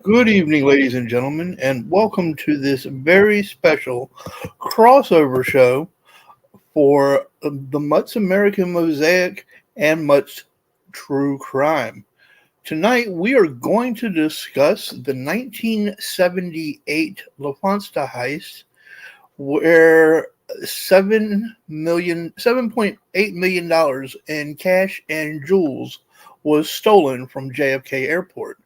Good evening, ladies and gentlemen, and welcome to this very special crossover show for the Mutt's American Mosaic and Mutt's True Crime. Tonight, we are going to discuss the 1978 Lufthansa heist, where $7.8 million in cash and jewels was stolen from JFK Airport.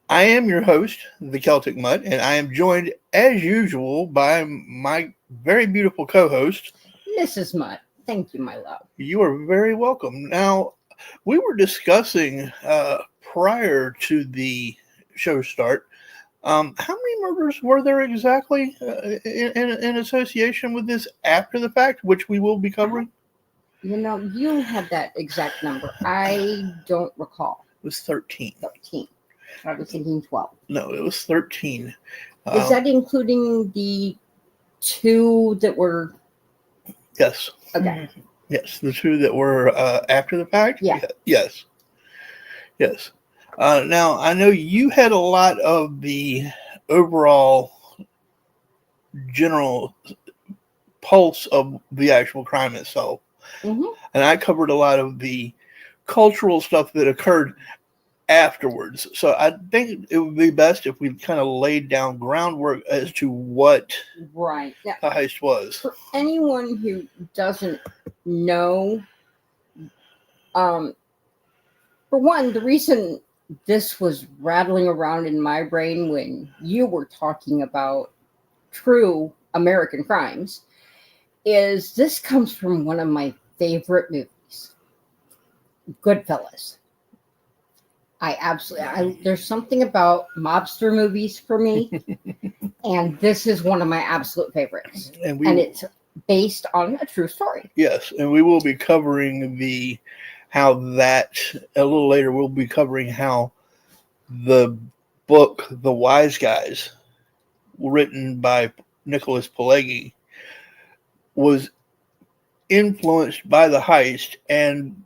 I am your host, the Celtic Mutt, and I am joined, as usual, by my very beautiful co-host, Mrs. Mutt. Thank you, my love. You are very welcome. Now, we were discussing prior to the show start, how many murders were there exactly in association with this after the fact, which we will be covering? You know, you had that exact number. I don't recall. It was 13. 13. I was thinking 12. No, it was 13. Is that including the two that were... Yes. Okay. Yes, the two that were after the fact? Yeah. Yes. Yes. Now, I know you had a lot of the overall general pulse of the actual crime itself. Mm-hmm. And I covered a lot of the cultural stuff that occurred afterwards. So I think it would be best if we kind of laid down groundwork as to what right. Yeah. the heist was. For anyone who doesn't know, for one, the reason this was rattling around in my brain when you were talking about true American crimes is this comes from one of my favorite movies, Goodfellas. There's something about mobster movies for me, and this is one of my absolute favorites. And it's based on a true story. Yes, and we will be covering how that a little later. We'll be covering how the book The Wise Guys, written by Nicholas Pileggi, was influenced by the heist, and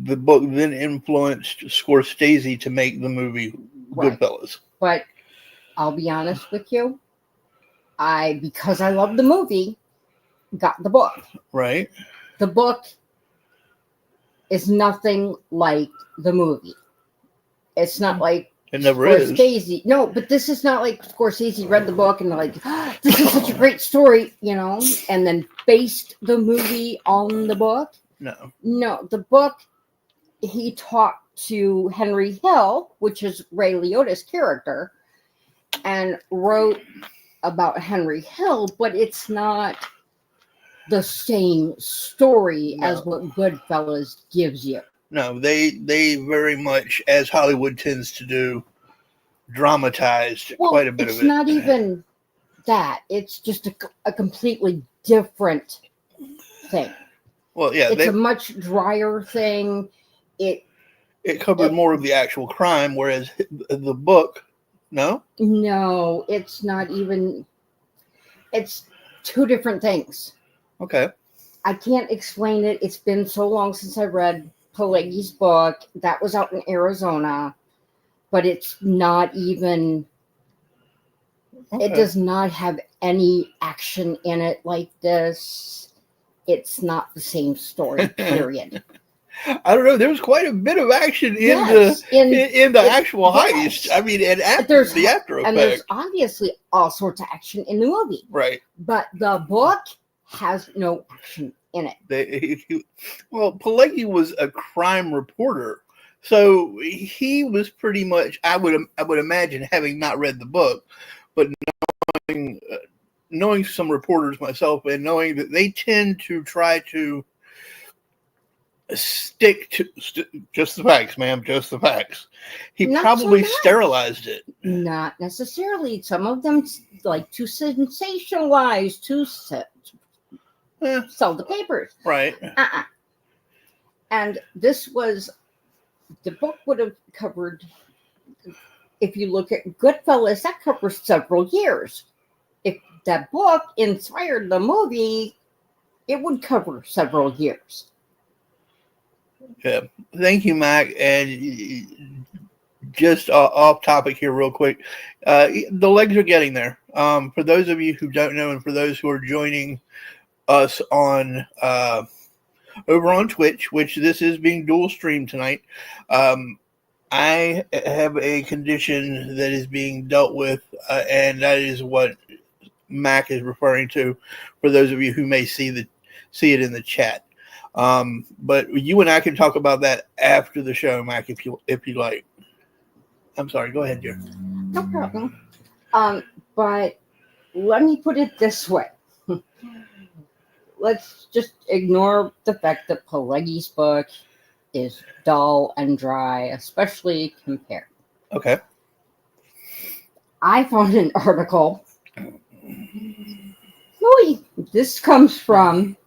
the book then influenced Scorsese to make the movie Goodfellas. But I'll be honest with you, because I love the movie, got the book. Right. The book is nothing like the movie. It's not like it never Scorsese. is. No, but this is not like Scorsese read the book and like, this is such a great story, and then based the movie on the book. No, the book, he talked to Henry Hill, which is Ray Liotta's character, and wrote about Henry Hill, but it's not the same story as what Goodfellas gives you. No, they very much, as Hollywood tends to do, dramatized quite a bit of it's it. not even that. It's just a completely different thing. Well, yeah, It's a much drier thing. It covered more of the actual crime, whereas the book, no? No, it's not even. It's two different things. Okay. I can't explain it. It's been so long since I read Pileggi's book. That was out in Arizona, but it's not even. Okay. It does not have any action in it like this. It's not the same story, period. I don't know. There was quite a bit of action in the actual heist. I mean, and after the after effects. And there's obviously all sorts of action in the movie. Right. But the book has no action in it. Well, Pileggi was a crime reporter, so he was pretty much. I would imagine, having not read the book, but knowing some reporters myself, and knowing that they tend to try to stick to just the facts, ma'am, just the facts. He probably sterilized it. Not necessarily. Some of them like to sensationalize, to sell the papers. Right. And this was, the book would have covered, if you look at Goodfellas, that covers several years. If that book inspired the movie, it would cover several years. Yeah. Thank you, Mac. And just off topic here real quick. The legs are getting there. For those of you who don't know, and for those who are joining us on over on Twitch, which this is being dual streamed tonight, I have a condition that is being dealt with, and that is what Mac is referring to, for those of you who may see it in the chat. But you and I can talk about that after the show, Mac, if you like. I'm sorry, go ahead, dear. No problem. But let me put it this way. Let's just ignore the fact that Pileggi's book is dull and dry, especially compared. Okay. I found an article. This comes from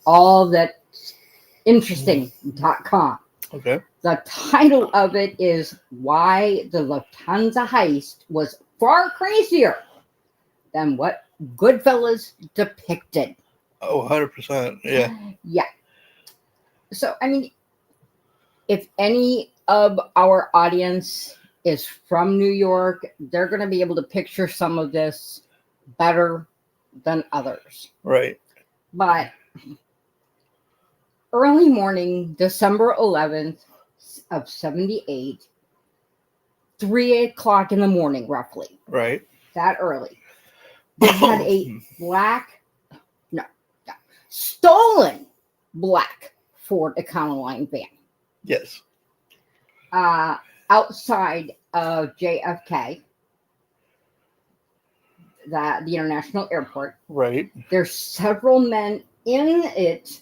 allthat'sinteresting.com. Okay. The title of it is Why the Lufthansa Heist Was Far Crazier Than What Goodfellas Depicted. Oh, 100%. Yeah. Yeah. So, I mean, if any of our audience is from New York, they're going to be able to picture some of this better than others. Right. But early morning, December 11th of 78, 3 o'clock in the morning, roughly. Right. That early. They had a stolen black Ford Econoline van. Yes. Outside of JFK, the international airport. Right. There's several men in it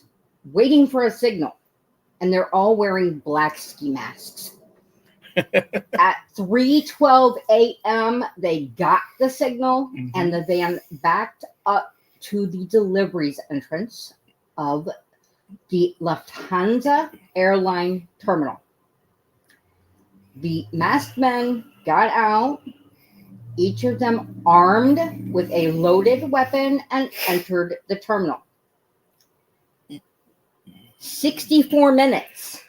waiting for a signal, and they're all wearing black ski masks. At 3:12 a.m., they got the signal, and the van backed up to the deliveries entrance of the Lufthansa airline terminal. The masked men got out, each of them armed with a loaded weapon, and entered the terminal. 64 minutes.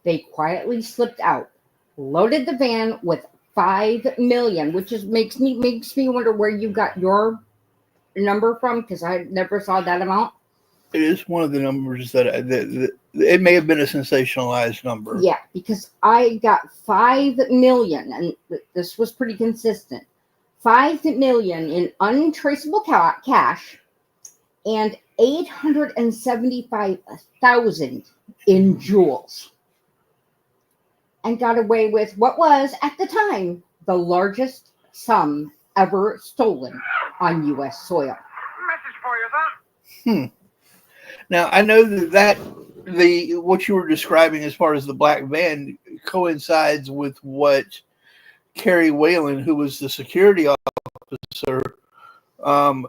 They quietly slipped out, loaded the van with $5 million, which makes me wonder where you got your number from, because I never saw that amount. It is one of the numbers that it may have been a sensationalized number. Yeah, because I got $5 million, and this was pretty consistent. $5 million in untraceable cash, and $875,000 in jewels, and got away with what was at the time the largest sum ever stolen on U.S. soil. Message for you, son. Now, I know that what you were describing as far as the black van coincides with what Kerry Whalen, who was the security officer,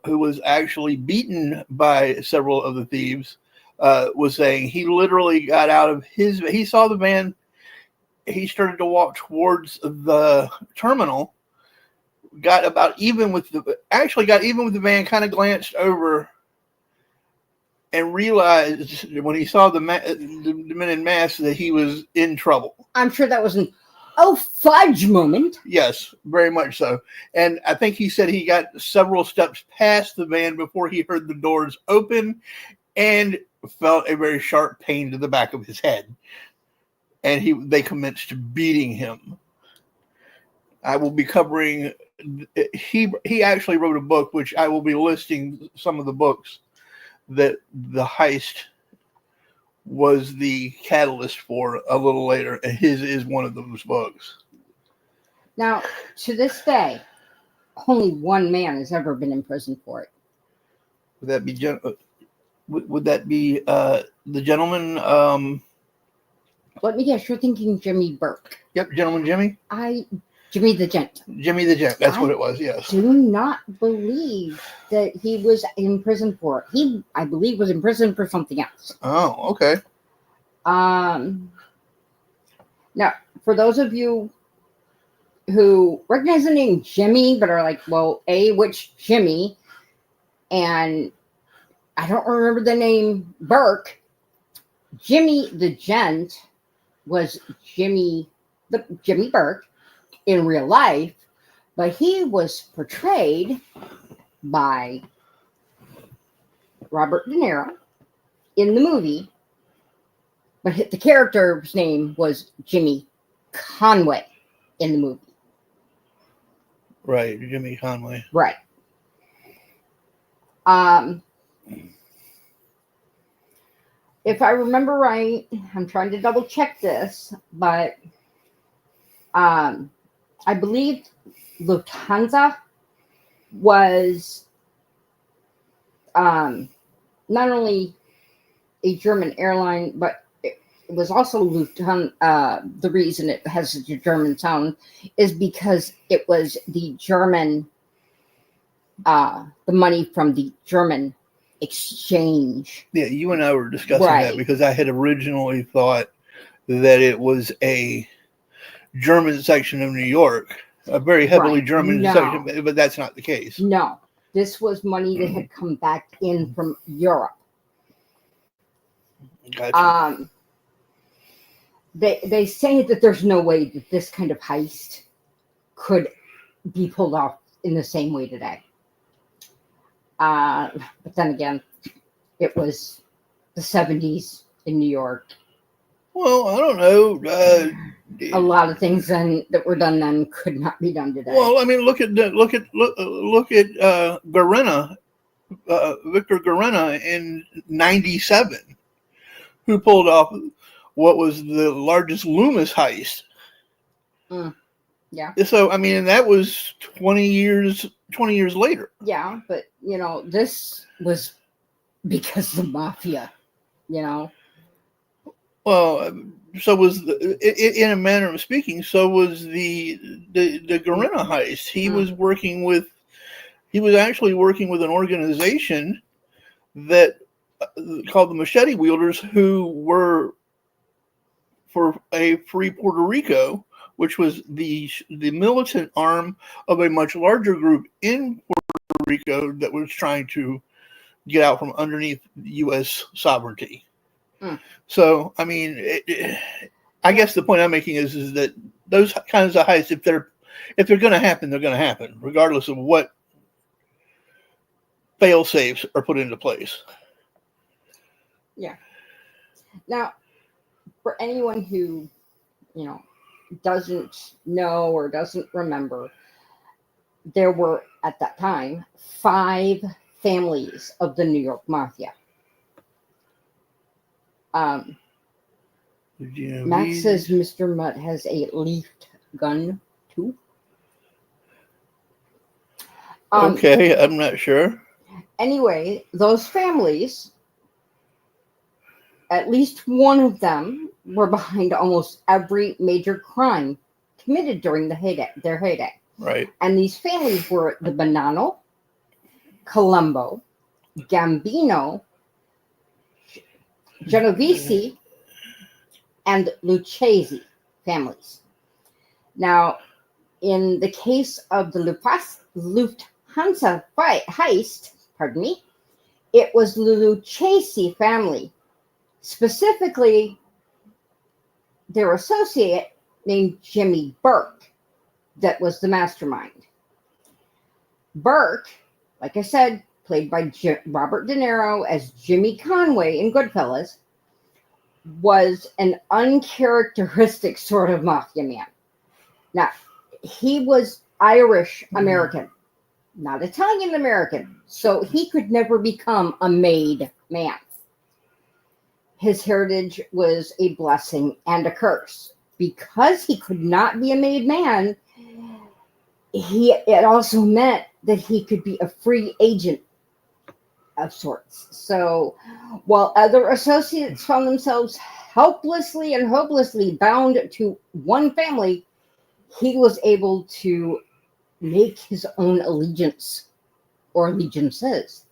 who was actually beaten by several of the thieves, was saying. He literally got out of he saw the van, he started to walk towards the terminal, got even with the van, kind of glanced over and realized when he saw the men in masks that he was in trouble. I'm sure that was an oh fudge moment. Yes, very much so. And I think he said he got several steps past the van before he heard the doors open and felt a very sharp pain to the back of his head. And they commenced beating him. I will be covering. He actually wrote a book, which I will be listing some of the books that the heist was the catalyst for a little later, and his is one of those books. Now, to this day, only one man has ever been in prison for it. Would that be the gentleman? Let me guess, you're thinking Jimmy Burke. Yep, Gentleman Jimmy. Jimmy the Gent. Jimmy the Gent. That's what it was. Yes. Do not believe that he was in prison for it. He, I believe, was in prison for something else. Oh, okay. Now, for those of you who recognize the name Jimmy, but are like, well, which Jimmy? And I don't remember the name Burke. Jimmy the Gent was Jimmy Burke in real life, but he was portrayed by Robert De Niro in the movie, but the character's name was Jimmy Conway in the movie. Right, Jimmy Conway. Right. If I remember right, I'm trying to double check this, but I believe Lufthansa was not only a German airline, but it was also Lufthansa. The reason it has such a German sound is because it was the German, the money from the German exchange. Yeah, you and I were discussing that because I had originally thought that it was a German section of New York, a very heavily German section, but that's not the case. No, this was money that had come back in from Europe. Gotcha. They say that there's no way that this kind of heist could be pulled off in the same way today. But then again, it was the 70s in New York. Well, I don't know. A lot of things that were done then could not be done today. Well, I mean, look at Guarena, Victor Guarena in '97, who pulled off what was the largest Loomis heist. Yeah. So I mean, and that was 20 years later. Yeah, but this was because the mafia. Well, so was in a manner of speaking. So was the Guarena heist. He was actually working with an organization that called the Machete Wielders, who were for a free Puerto Rico, which was the militant arm of a much larger group in Puerto Rico that was trying to get out from underneath U.S. sovereignty. So, I mean, I guess the point I'm making is that those kinds of heists, if they're going to happen, they're going to happen, regardless of what fail-safes are put into place. Yeah. Now, for anyone who, doesn't know or doesn't remember, there were, at that time, 5 families of the New York Mafia. Max says Mr. Mutt has a leafed gun, too. Okay, I'm not sure. Anyway, those families, at least one of them were behind almost every major crime committed during their heyday. Right. And these families were the Bonanno, Colombo, Gambino, Genovese, and Lucchese families. Now, in the case of the Lufthansa heist, it was the Lucchese family, specifically their associate named Jimmy Burke, that was the mastermind. Burke, like I said, played by Robert De Niro as Jimmy Conway in Goodfellas, was an uncharacteristic sort of mafia man. Now, he was Irish American, not Italian American, so he could never become a made man. His heritage was a blessing and a curse. Because he could not be a made man, it also meant that he could be a free agent of sorts. So while other associates found themselves helplessly and hopelessly bound to one family, he was able to make his own allegiance or allegiances.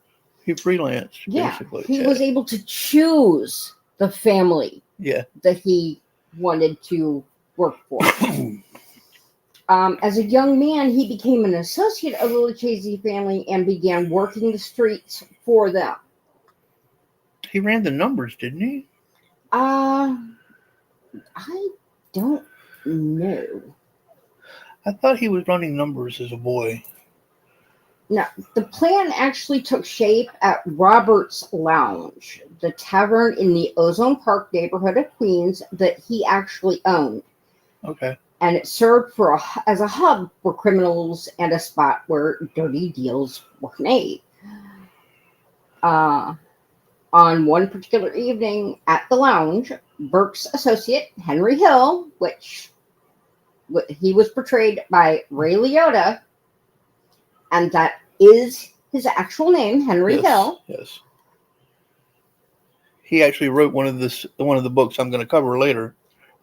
He freelanced, basically. He was able to choose the family that he wanted to work for. As a young man, he became an associate of the Lucchese family and began working the streets for them. He ran the numbers, didn't he? I don't know. I thought he was running numbers as a boy. Now, the plan actually took shape at Robert's Lounge, the tavern in the Ozone Park neighborhood of Queens that he actually owned. Okay. And it served as a hub for criminals and a spot where dirty deals were made. On one particular evening at the lounge, Burke's associate, Henry Hill, which he was portrayed by Ray Liotta, and that is his actual name, Henry Hill. Yes. He actually wrote one of the books I'm going to cover later.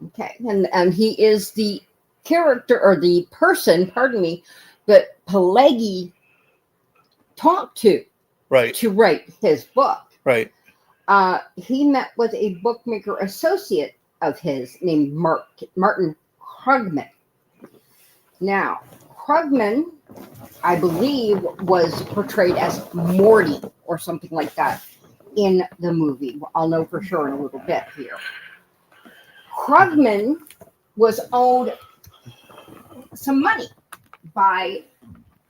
Okay, and he is the character or the person, that Pileggi talked to, right, to write his book. Right. He met with a bookmaker associate of his named Martin Krugman. Now, Krugman, I believe, was portrayed as Morty or something like that in the movie. I'll know for sure in a little bit here. Krugman was owed some money by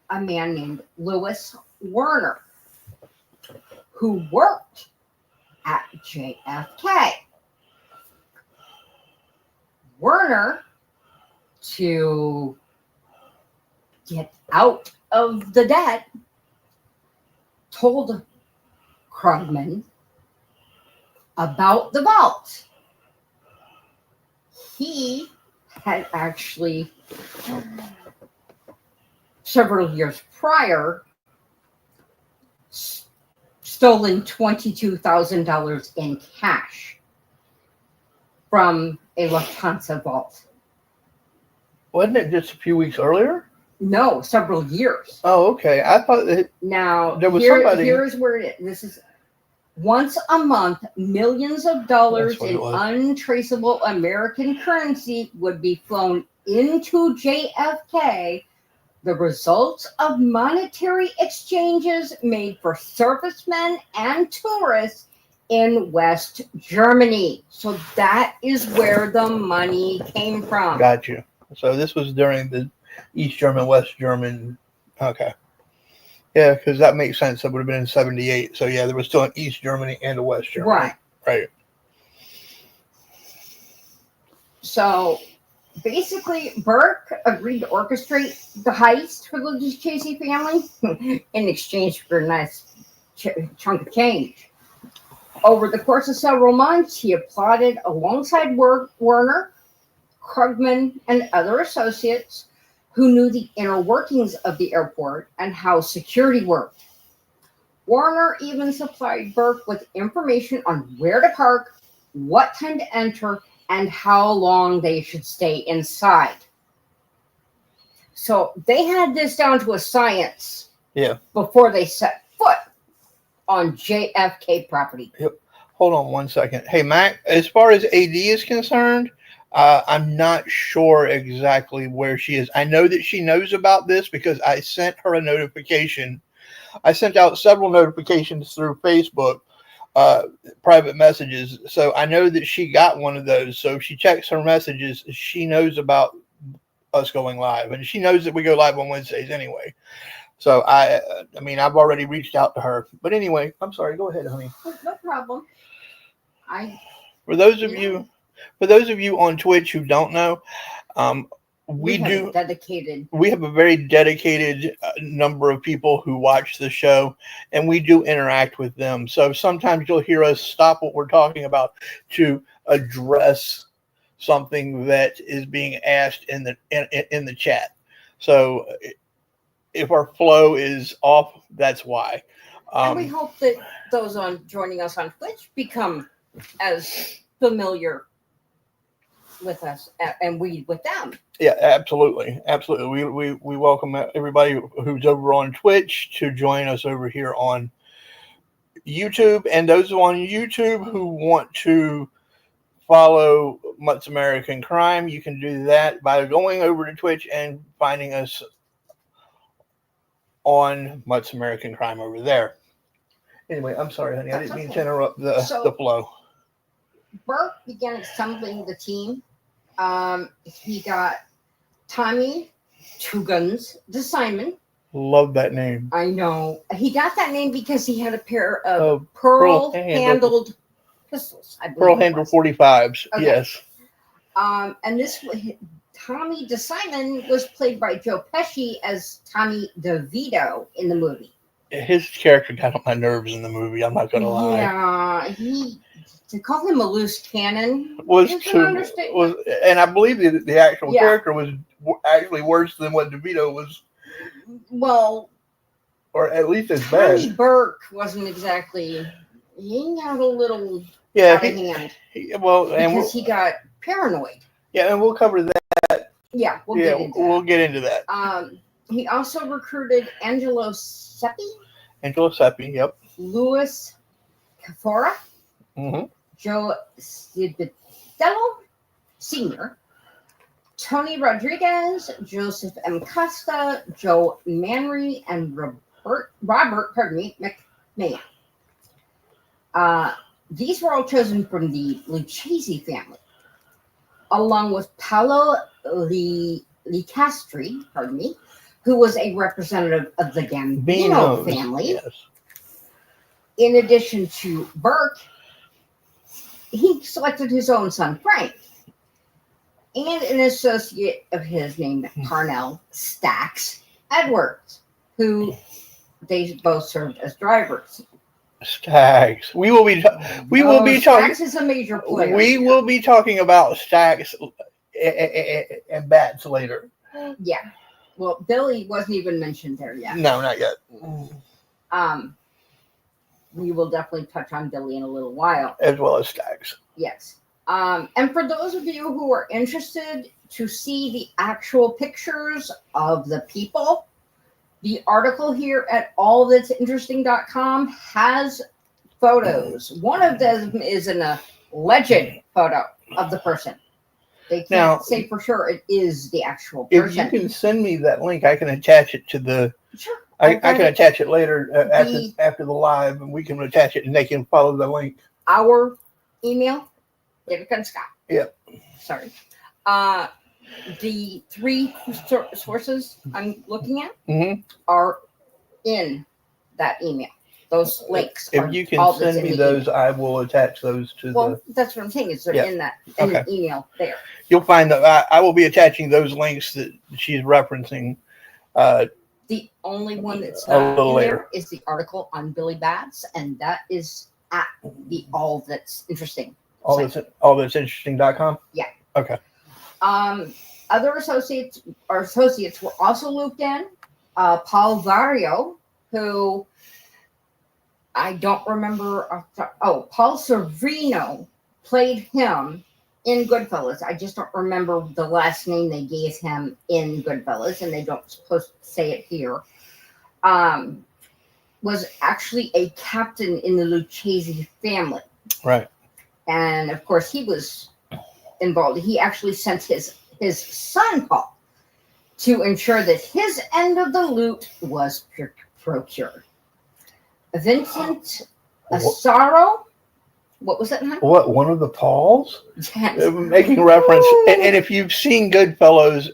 a man named Lewis Werner, who worked at JFK. Werner, to get out of the debt, told Krugman about the vault. He had actually, several years prior, stolen $22,000 in cash from a Lufthansa vault. Wasn't it just a few weeks earlier? No, several years. Oh, okay. I thought that now there was somebody. Here's where it is. This is once a month, millions of dollars in untraceable American currency would be flown into JFK, the results of monetary exchanges made for servicemen and tourists in West Germany. So that is where the money came from. Got you. So this was during the East German, West German. Okay. Yeah, because that makes sense. That would have been in 78. So yeah, there was still an East Germany and a West Germany. Right. Right. So basically, Burke agreed to orchestrate the heist for the Lucchese family in exchange for a nice chunk of change. Over the course of several months, he applauded alongside Werner, Krugman, and other associates who knew the inner workings of the airport and how security worked. Werner even supplied Burke with information on where to park what time to enter, and how long they should stay inside. So they had this down to a science. Yeah. Before they set foot on JFK property. Yep. Hold on one second. Hey, Mac, as far as AD is concerned, I'm not sure exactly where she is. I know that she knows about this because I sent her a notification. I sent out several notifications through Facebook, private messages. So I know that she got one of those. So if she checks her messages, she knows about us going live. And she knows that we go live on Wednesdays anyway. So I mean, I've already reached out to her. But anyway, I'm sorry. Go ahead, honey. No problem. For those of you on Twitch who don't know, we have a very dedicated number of people who watch the show, and we do interact with them. So sometimes you'll hear us stop what we're talking about to address something that is being asked in the chat. So if our flow is off, that's why. And we hope that those joining us on Twitch become as familiar with us and we with them. Yeah, absolutely. We welcome everybody who's over on Twitch to join us over here on YouTube, and those on YouTube who want to follow Mutt's American Crime, you can do that by going over to Twitch and finding us on Mutt's American Crime over there. Anyway, I'm sorry, honey. I didn't mean to interrupt the flow. Burke began assembling the team. He got Tommy Two Guns DeSimon. Love that name. I know. He got that name because he had a pair of pearl-handled pistols. Pearl-handled 45s, okay. Yes. And this Tommy DeSimon was played by Joe Pesci as Tommy DeVito in the movie. His character got on my nerves in the movie. I'm not going to lie. Yeah, to call him a loose cannon and I believe the actual character was actually worse than what DeVito was. Well, or at least as bad. Tommy Burke wasn't exactly. He got a little out of hand. Because he got paranoid. Yeah, and we'll cover that. Yeah, we'll get into that. He also recruited Angelo Seppi. Yep. Louis Cafora. Mm-hmm. Joe Cibitello Sr., Tony Rodriguez, Joseph M. Costa, Joe Manry, and Robert McMahon. These were all chosen from the Lucchese family, along with Paolo Licastri, who was a representative of the Gambino family. Yes. In addition to Burke, he selected his own son, Frank, and an associate of his named Parnell Stacks Edwards, who they both served as drivers. Stacks. We will be talking. Stacks is a major player. We will be talking about Stacks and Bats later. Yeah. Well, Billy wasn't even mentioned there yet. No, not yet. We will definitely touch on Billy in a little while. As well as Stacks. Yes. And for those of you who are interested to see the actual pictures of the people, the article here at allthat'sinteresting.com has photos. One of them is in a legend photo of the person. They can't say for sure it is the actual person. If you can send me that link, I can attach it to the... Sure. I can attach it later after the live, and we can attach it, and they can follow the link. Our email, David and Scott. Yep. Sorry. The three sources I'm looking at are in that email. Those links. If you can send me those, email. I will attach those to the... that's what I'm saying. Is they're in the email there. You'll find that I will be attaching those links that she's referencing. The only one that's not in there is the article on Billy Bats, and that is at the All That's Interesting. Allthat'sinteresting.com? Yeah. Okay. Other associates were also looped in. Paul Vario, who I don't remember. Paul Sorvino played him in Goodfellas. I just don't remember the last name they gave him in Goodfellas, and they don't supposed to say it here. Was actually a captain in the Lucchese family. Right. And of course, he was involved. He actually sent his son, Paul, to ensure that his end of the loot was procured. Vincent Asaro. What was that? What, one of the Pauls? Yes. Making reference, and if you've seen Goodfellas,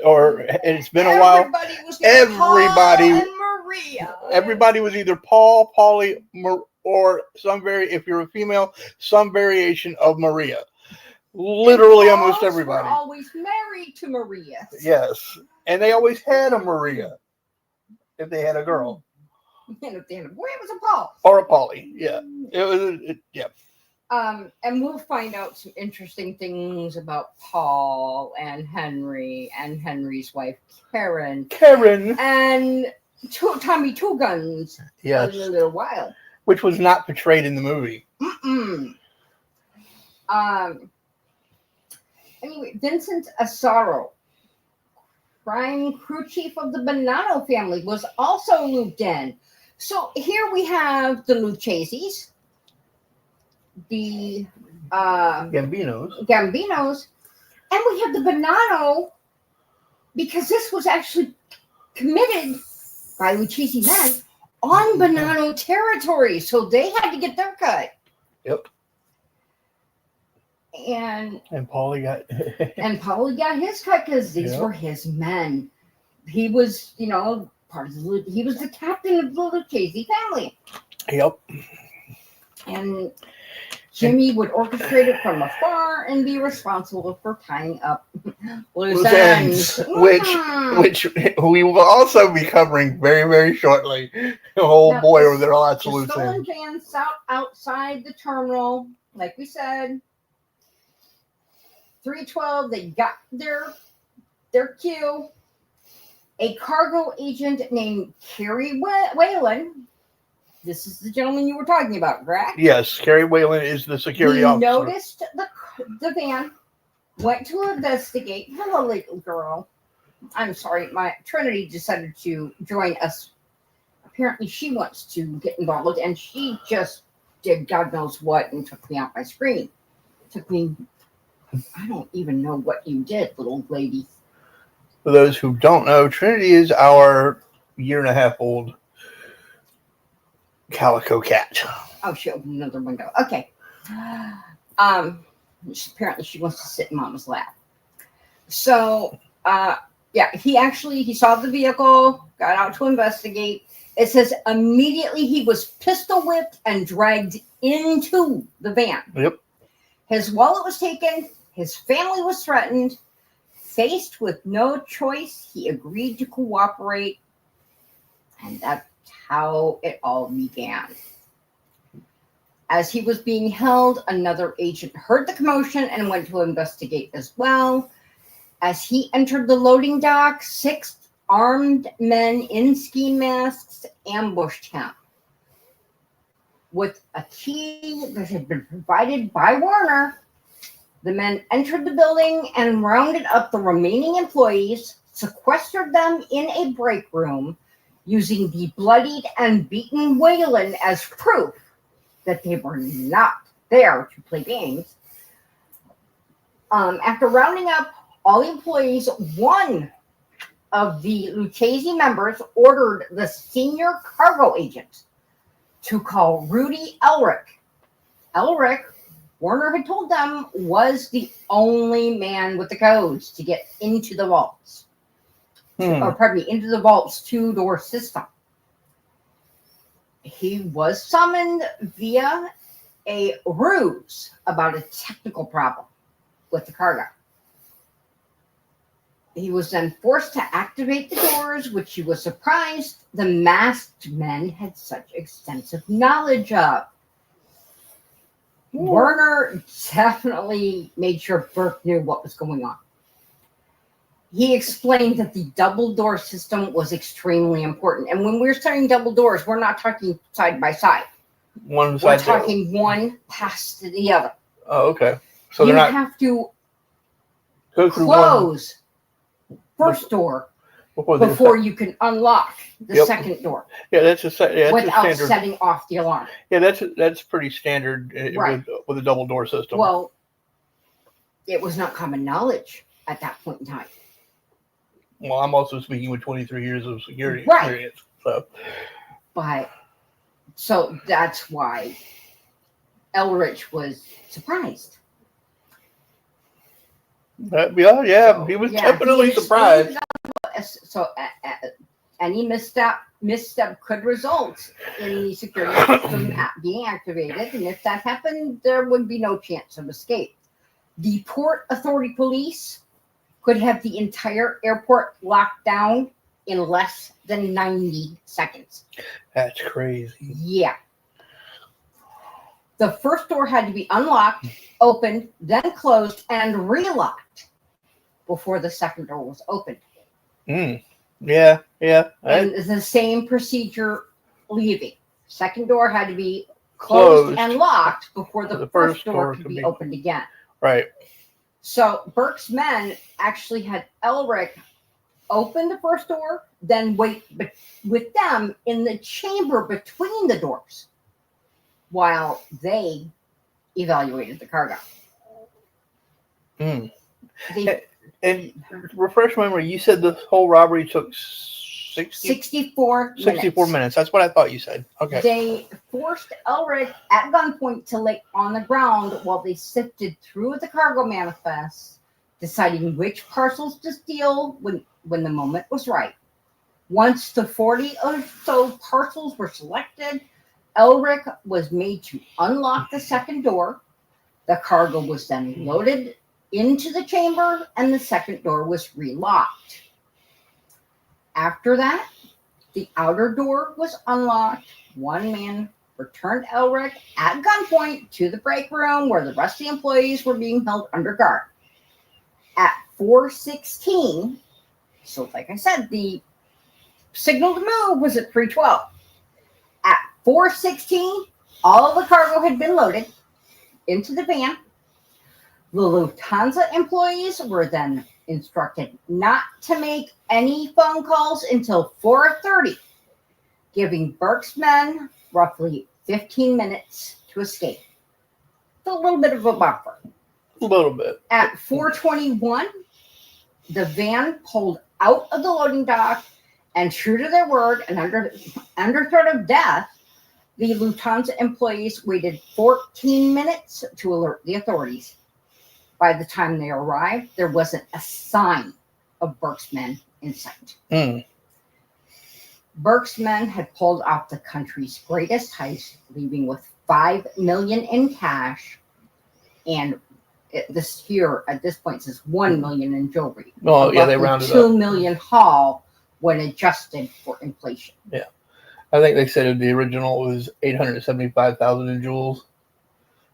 and it's been a while, everybody, Paul and Maria. Everybody was either Paul, Polly, or if you're a female, some variation of Maria. Literally, almost everybody. Were always married to Maria. Yes, and they always had a Maria if they had a girl. And if they had a boy, it was a Paul or a Polly. Yeah, yeah. And we'll find out some interesting things about Paul and Henry and Henry's wife Karen, and Tommy Two Guns. Yes, a little while, which was not portrayed in the movie. Anyway, Vincent Asaro, crime crew chief of the Bonanno family, was also looped in. So here we have the Lucchese's, the Gambinos, and we have the Bonanno, because this was actually committed by Lucchese men on Bonanno territory, so they had to get their cut. Yep. And Paulie got got his cut because these were his men. He was, part of he was the captain of the Lucchese family. Yep. And Jimmy would orchestrate it from afar and be responsible for tying up loose ends, which we will also be covering very, very shortly. Oh boy, were there lots of loose ends. Stolen vans outside the terminal, like we said. 312, they got their cue. A cargo agent named Kerry Whalen. This is the gentleman you were talking about, correct? Yes, Kerry Whalen is the security officer. He noticed the van, went to investigate. Hello, little girl. I'm sorry, my Trinity decided to join us. Apparently, she wants to get involved, and she just did God knows what and took me off my screen. Took me. I don't even know what you did, little lady. For those who don't know, Trinity is our 1.5-year-old calico cat. Oh, she opened another window. Okay. Apparently she wants to sit in Mama's lap. So, he saw the vehicle, got out to investigate. It says immediately he was pistol whipped and dragged into the van. Yep. His wallet was taken. His family was threatened. Faced with no choice, he agreed to cooperate. And that's how it all began. As he was being held, another agent heard the commotion and went to investigate as well. As he entered the loading dock, 6 armed men in ski masks ambushed him. With a key that had been provided by Warner, the men entered the building and rounded up the remaining employees, sequestered them in a break room, using the bloodied and beaten Whalen as proof that they were not there to play games. After rounding up all the employees, one of the Lucchese members ordered the senior cargo agent to call Rudy Elric. Elric, Warner had told them, was the only man with the codes to get into the vaults. Into the vault's 2-door system. He was summoned via a ruse about a technical problem with the cargo. He was then forced to activate the doors, which he was surprised the masked men had such extensive knowledge of. Warner definitely made sure Burke knew what was going on. He explained that the double door system was extremely important. And when we're saying double doors, we're not talking side by side. One side. We're talking one past the other. Oh, okay. So you they're not have to go through close first door before before you can unlock the Yep. second door Yeah, that's a without standard. setting off the alarm. Yeah, that's pretty standard Right. with a double door system. Well, it was not common knowledge at that point in time. Well, I'm also speaking with 23 years of security Right. experience. So that's why Elrich was surprised. Yeah, he was definitely surprised. Any misstep could result in the security system being activated, and if that happened, there would be no chance of escape. The Port Authority police could have the entire airport locked down in less than 90 seconds. That's crazy. Yeah. The first door had to be unlocked, opened, then closed, and relocked before the second door was opened. Yeah. And the same procedure leaving. Second door had to be closed and locked before the first door could be opened again. Right. So Burke's men actually had Elric open the first door, then wait with them in the chamber between the doors while they evaluated the cargo. And refresh my memory, you said the whole robbery took 64 minutes. 64 minutes. That's what I thought you said. Okay. They forced Elric at gunpoint to lay on the ground while they sifted through the cargo manifests, deciding which parcels to steal when the moment was right. Once the 40 or so parcels were selected, Elric was made to unlock the second door. The cargo was then loaded into the chamber, and the second door was relocked. After that, the outer door was unlocked. One man returned Elric at gunpoint to the break room where the rest of the employees were being held under guard. At 4:16, so like I said, the signal to move was at 3:12. At 4:16, all of the cargo had been loaded into the van. The Lufthansa employees were then instructed not to make any phone calls until 4:30, giving Burke's men roughly 15 minutes to escape. It's a little bit of a buffer. A little bit. At 4:21, the van pulled out of the loading dock, and true to their word and under threat of death, the Lufthansa employees waited 14 minutes to alert the authorities. By the time they arrived, there wasn't a sign of Burke's men in sight. Burke's men had pulled off the country's greatest heist, leaving with $5 million in cash, and this point says $1 million in jewelry. Oh, yeah, they rounded up. $2 million haul when adjusted for inflation. Yeah, I think they said the original was 875,000 in jewels,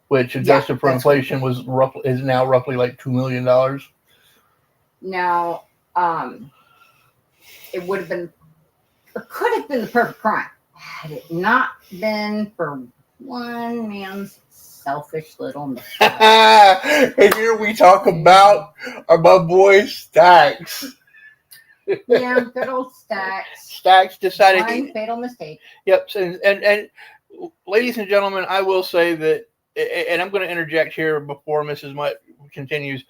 which adjusted for inflation is now roughly like $2 million. Now, it would have been, or could have been, the perfect crime had it not been for one man's selfish little mistake. And here we talk about my boy Stacks. Yeah, good old Stacks. Stacks decided one fatal mistake. Yep, and ladies and gentlemen, I will say that, and I'm going to interject here before Mrs. Mutt continues.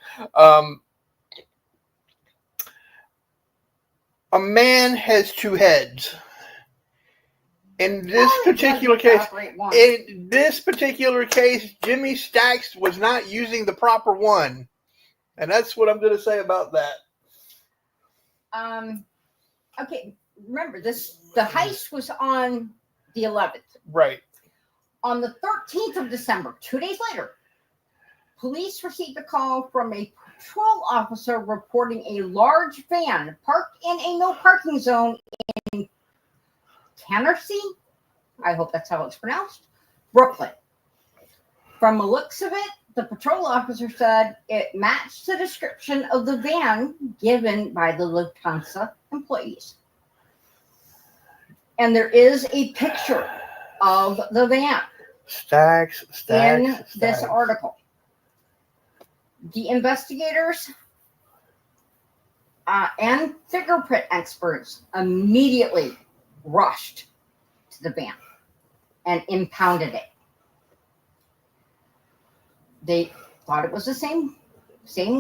A man has two heads. In this particular case, Jimmy Stacks was not using the proper one. And that's what I'm going to say about that. Okay, remember the heist was on the 11th. Right. On the 13th of December, 2 days later, police received a call from a patrol officer reporting a large van parked in a no parking zone in Canarsie, I hope that's how it's pronounced, Brooklyn. From the looks of it, the patrol officer said it matched the description of the van given by the Lufthansa employees. And there is a picture of the van Stacks. in this article. The investigators and fingerprint experts immediately rushed to the van and impounded it. They thought it was the same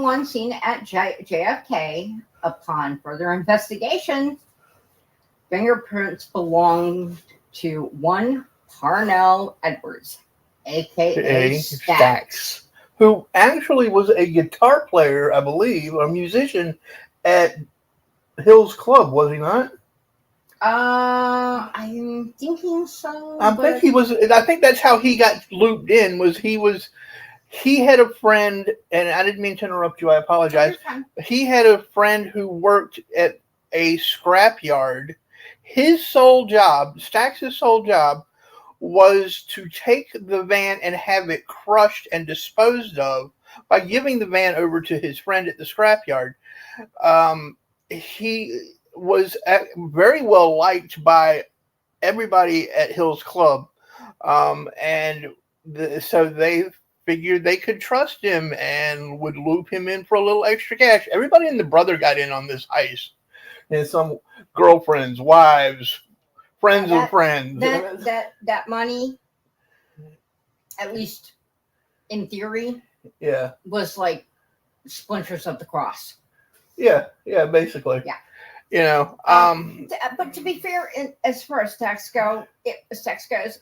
one seen at JFK. Upon further investigation, fingerprints belonged to one Parnell Edwards, aka Stax, who actually was a guitar player, I believe, a musician at Hill's Club, was he not? I'm thinking so. I think he was. I think that's how he got looped in. He had a friend, and I didn't mean to interrupt you. I apologize. He had a friend who worked at a scrapyard. His sole job, Stax's sole job, was to take the van and have it crushed and disposed of by giving the van over to his friend at the scrapyard. He was very well liked by everybody at Hill's Club, so they figured they could trust him and would loop him in for a little extra cash. Everybody and the brother got in on this heist, and some girlfriends, wives, friends of friends. That money, at least in theory, was like splinters of the cross. Yeah, basically. Yeah. You know, but to be fair, as far as Stax goes,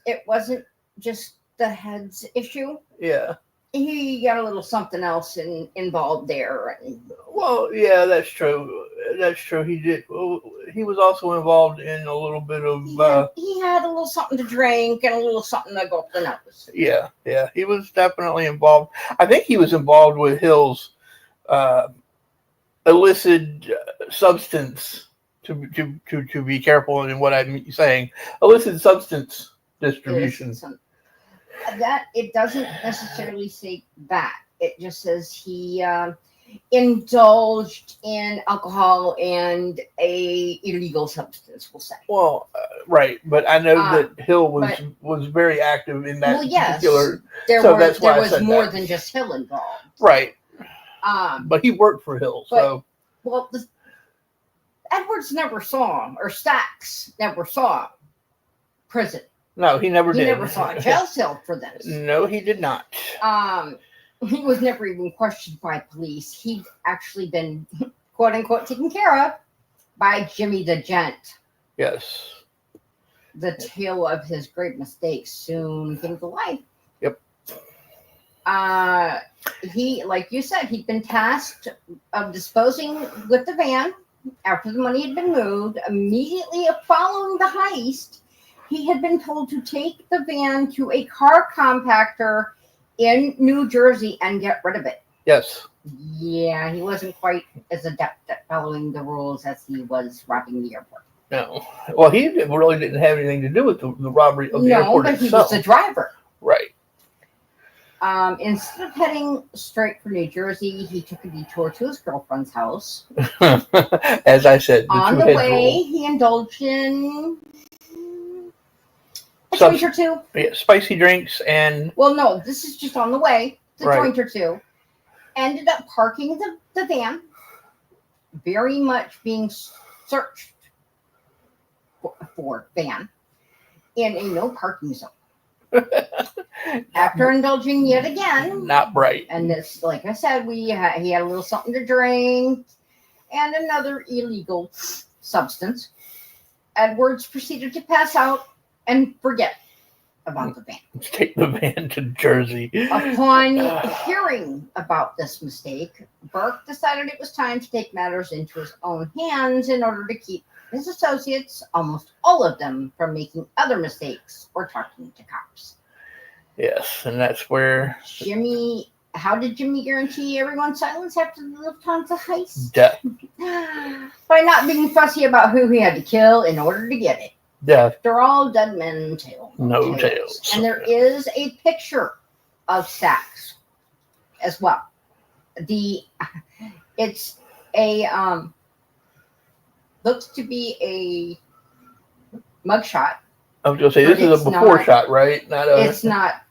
it wasn't just the head's issue. Yeah. He got a little something else involved there. Well, yeah, that's true. That's true. He did. Well, he was also involved in a little bit of. He had a little something to drink and a little something to go up the nose. Yeah. He was definitely involved. I think he was involved with Hill's illicit substance. To be careful in what I'm saying, illicit substance distribution. That it doesn't necessarily say that. It just says he indulged in alcohol and a illegal substance. We'll say. Well, right, but I know that Hill was very active in that particular. There was more than just Hill involved. Right. But he worked for Hill, so. Well, Edwards never saw him, or Stax never saw prison. No, he never did. He never saw a jail cell for this. No, he did not. He was never even questioned by police. He'd actually been, quote unquote, taken care of by Jimmy the Gent. Yes. The tale of his great mistakes soon came to life. Yep. He, like you said, he'd been tasked of disposing with the van after the money had been moved. Immediately following the heist, he had been told to take the van to a car compactor in New Jersey and get rid of it. Yes. Yeah, he wasn't quite as adept at following the rules as he was robbing the airport. No. Well, he really didn't have anything to do with the robbery of the airport itself. No, but he was the driver. Right. Instead of heading straight for New Jersey, he took a detour to his girlfriend's house. As I said, on the way, he indulged in a joint or two. Yeah, spicy drinks and. Well, no, this is just on the way. The joint or two. Ended up parking the van, very much being searched for van in a no parking zone. After indulging yet again, not bright, and this, like I said, he had a little something to drink and another illegal substance. Edwards proceeded to pass out and forget about the van. Take the van to Jersey. Upon hearing about this mistake, Burke decided it was time to take matters into his own hands in order to keep his associates, almost all of them, from making other mistakes or talking to cops. Yes, and that's where how did Jimmy guarantee everyone's silence after the Lufthansa heist? Death. By not being fussy about who he had to kill in order to get it. Death. They're all dead men tale. No tales. And there is a picture of Stax as well. It's a looks to be a mugshot. I was going to say, this is a before shot, right? It's not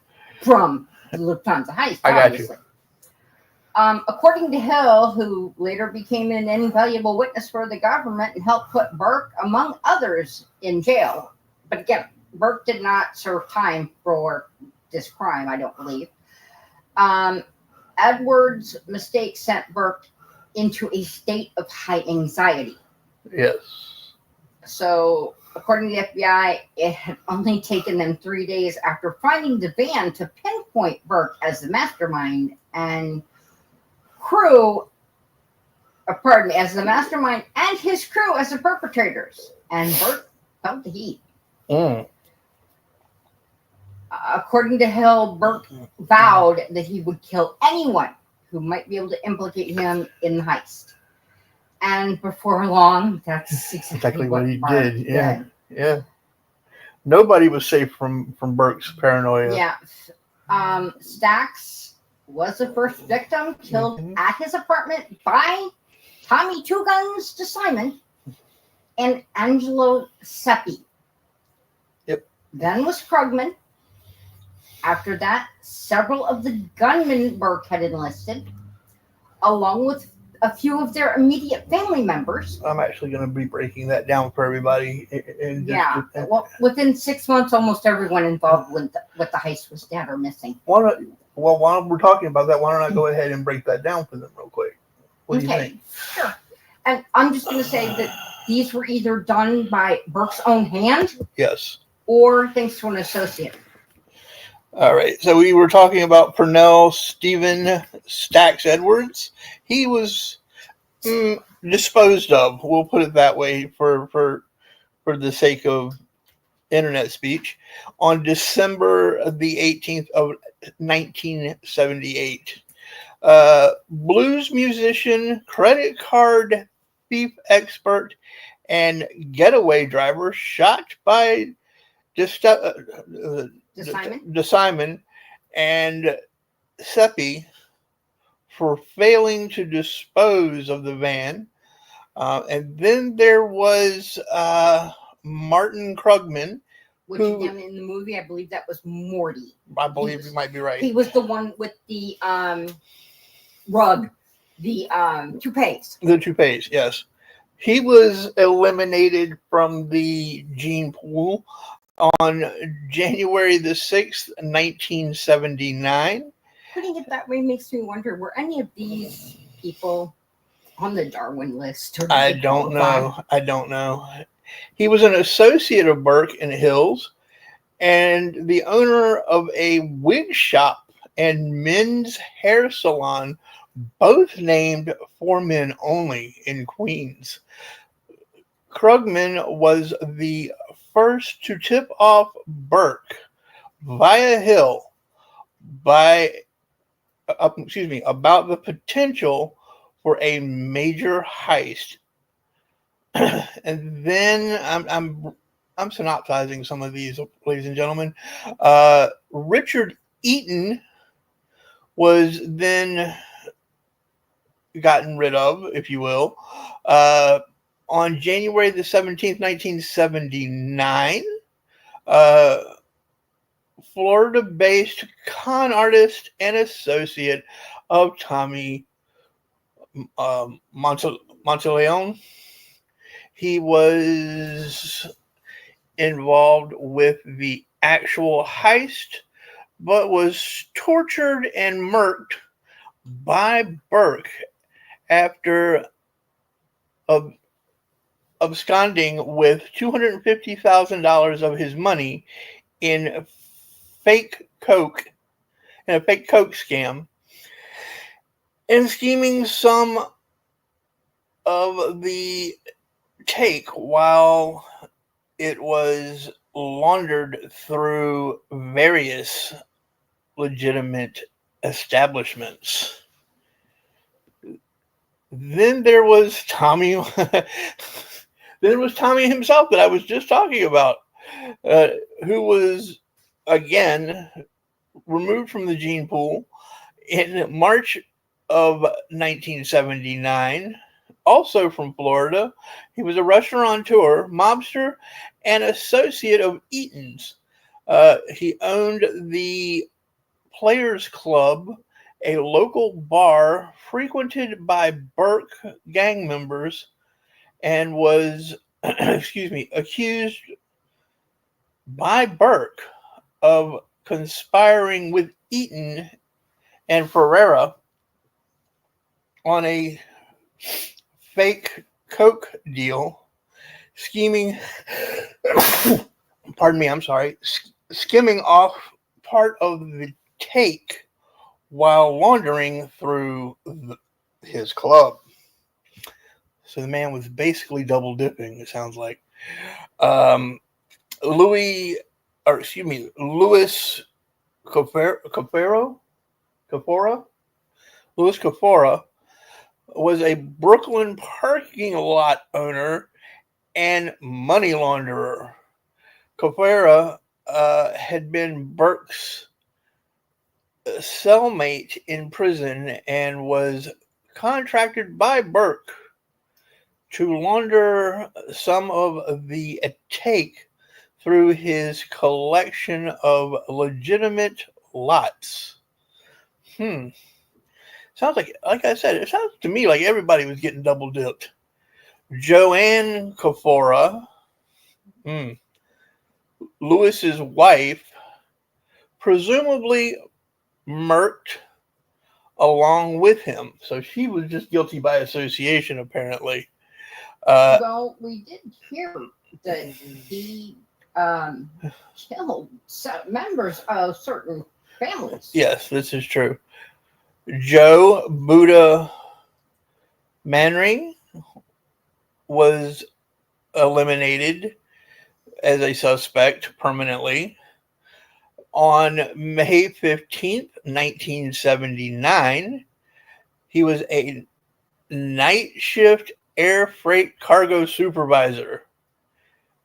from the Lufthansa heist, I got you. According to Hill, who later became an invaluable witness for the government and helped put Burke, among others, in jail. But again, Burke did not serve time for this crime, I don't believe. Edwards' mistake sent Burke into a state of high anxiety. Yes. So, according to the FBI, it had only taken them 3 days after finding the van to pinpoint Burke as the mastermind and as the mastermind and his crew as the perpetrators. And Burke felt the heat. According to Hill, Burke vowed that he would kill anyone who might be able to implicate him in the heist. And before long, that's exactly what he did. Yeah. Yeah. Nobody was safe from Burke's paranoia. Yeah. Stacks was the first victim killed at his apartment by Tommy Two Guns DeSimon and Angelo Seppi. Yep. Then was Krugman. After that, several of the gunmen Burke had enlisted, along with a few of their immediate family members. I'm actually going to be breaking that down for everybody. Well, within 6 months, almost everyone involved with the heist was dead or missing. While we're talking about that, why don't I go ahead and break that down for them real quick? What do you think? Sure. And I'm just going to say that these were either done by Burke's own hand. Yes. Or thanks to an associate. All right. So we were talking about Purnell Stephen Stacks Edwards. He was disposed of. We'll put it that way for the sake of internet speech, on December the 18th of 1978. Blues musician, credit card thief expert, and getaway driver shot by DeSimon and Seppi for failing to dispose of the van. And then there was Martin Krugman. Which again, in the movie, I believe that was Morty. I believe you might be right. He was the one with the rug, the toupees. The toupees, yes. He was eliminated from the gene pool on January the 6th, 1979. Putting it that way makes me wonder, were any of these people on the Darwin list? Or I don't know. He was an associate of Burke and Hill's and the owner of a wig shop and men's hair salon, both named For Men Only in Queens. Krugman was the first to tip off Burke via Hill about the potential for a major heist. And then I'm synopsizing some of these, ladies and gentlemen. Richard Eaton was then gotten rid of, if you will, on January the 17th, 1979. Florida-based con artist and associate of Tommy Monteleone. He was involved with the actual heist, but was tortured and murked by Burke after absconding with $250,000 of his money in a fake coke scam, and scheming some of the take while it was laundered through various legitimate establishments. Then there was Tommy. Then there was Tommy himself that I was just talking about, who was again removed from the gene pool in March of 1979. Also from Florida, he was a restaurateur, mobster, and associate of Eaton's. He owned the Players Club a local bar frequented by Burke gang members, and was accused by Burke of conspiring with Eaton and Ferreira on a fake coke deal, scheming pardon me, I'm sorry, skimming off part of the take while laundering through his club. So the man was basically double dipping, it sounds like. Um, Louis, Louis Cafora? Louis Cafora was a Brooklyn parking lot owner and money launderer. Cafora had been Burke's cellmate in prison and was contracted by Burke to launder some of the take through his collection of legitimate lots. Sounds like I said, it sounds to me like everybody was getting double dipped. Joanne Cafora, Lewis's wife, presumably murked along with him. So she was just guilty by association, apparently. Well, we did hear that he killed members of certain families. Yes, this is true. Joe Buddha Manring was eliminated as a suspect permanently. On May 15th, 1979, he was a night shift air freight cargo supervisor.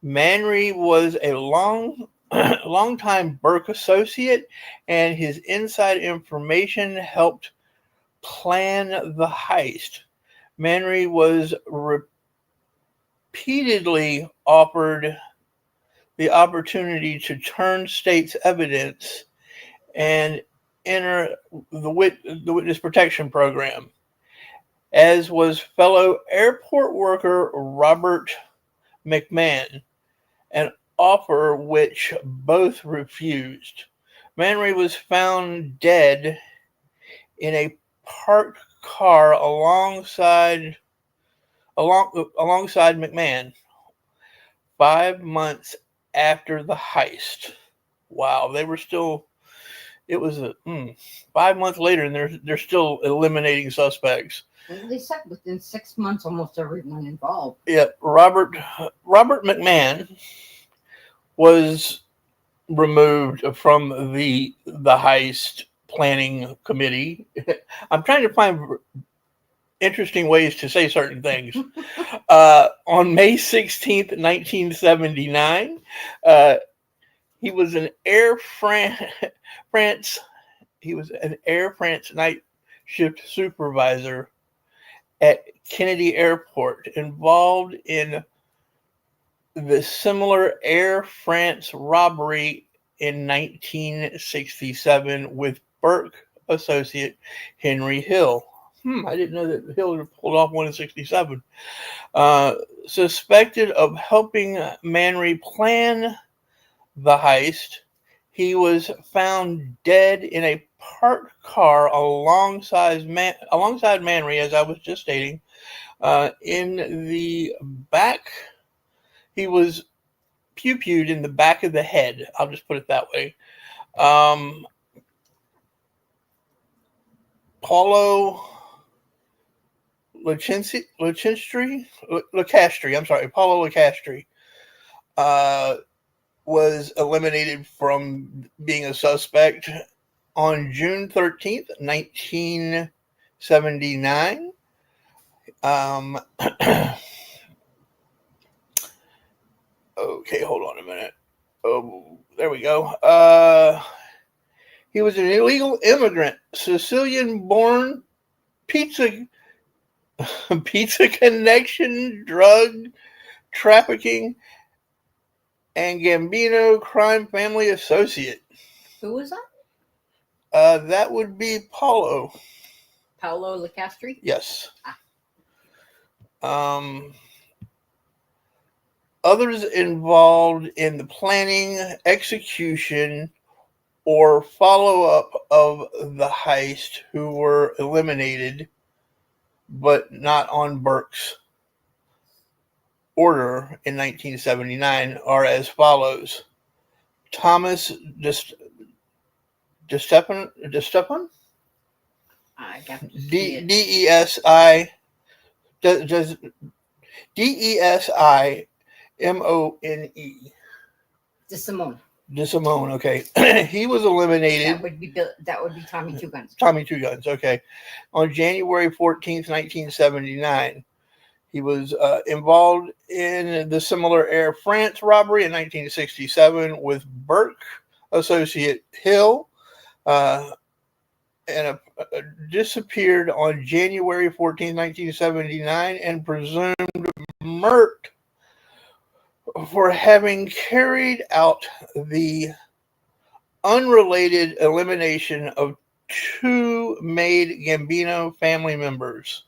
Manry was a long-time Burke associate, and his inside information helped plan the heist. Manry was repeatedly offered the opportunity to turn state's evidence and enter the witness protection program, as was fellow airport worker Robert McMahon, an offer which both refused. Manry was found dead in a parked car alongside McMahon 5 months after the heist. Wow, they were still. It was 5 months later, and they're still eliminating suspects. They said within 6 months, almost everyone involved. Yeah, Robert McMahon was removed from the heist planning committee. I'm trying to find interesting ways to say certain things. On May 16th, 1979, he was an Air France. He was an Air France night shift supervisor at Kennedy Airport, involved in the similar Air France robbery in 1967 with Burke associate Henry Hill. I didn't know that Hill had pulled off one in 67. Suspected of helping Manry plan the heist, he was found dead in a parked car alongside Manry, as I was just stating. In the back, he was pew-pewed in the back of the head. I'll just put it that way. Paulo Lacastri was eliminated from being a suspect on June 13th, 1979. Okay, hold on a minute. Oh, there we go. He was an illegal immigrant, Sicilian-born pizza connection, drug trafficking, and Gambino crime family associate. Who was that? That would be Paulo. Paolo Lacastri? Yes. Others involved in the planning, execution, or follow-up of the heist who were eliminated, but not on Burke's order in 1979, are as follows: Thomas DeStefan, I got to see it. DESIMONE. DeSimone. DeSimone, okay. He was eliminated. That would be Tommy Two Guns. Tommy Two Guns, okay. On January 14th, 1979. He was involved in the similar Air France robbery in 1967 with Burke associate Hill, and disappeared on January 14, 1979, and presumed murked for having carried out the unrelated elimination of 2 Maid Gambino family members.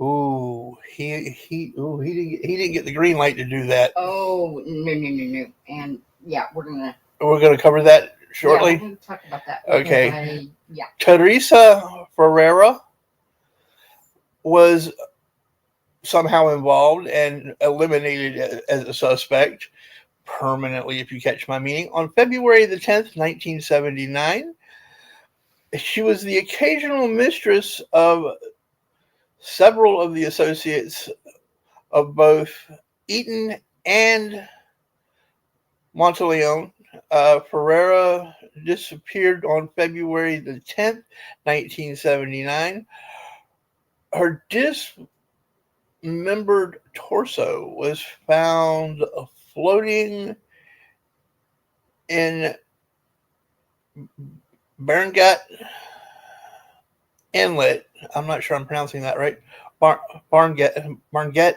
Ooh, he didn't get the green light to do that. Oh, no. And yeah, we're gonna cover that shortly. Yeah, we're gonna talk about that. Okay. Teresa Ferreira was somehow involved and eliminated as a suspect permanently, if you catch my meaning, on February the 10th, 1979. She was the occasional mistress of several of the associates of both Eaton and Monteleone. Ferreira disappeared on February the 10th, 1979. Her dismembered torso was found floating in Barnegat Inlet. I'm not sure I'm pronouncing that right. Barnegat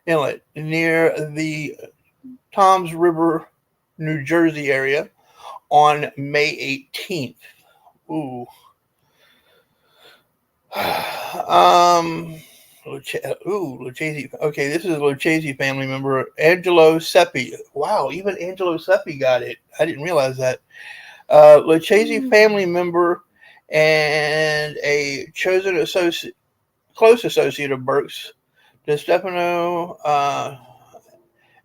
Inlet near the Toms River, New Jersey area on May 18th. Ooh. Lucchese. Okay, this is a Lucchese family member, Angelo Seppi. Wow, even Angelo Seppi got it. I didn't realize that. Lucchese family member and a chosen close associate of Burke's, DeStefano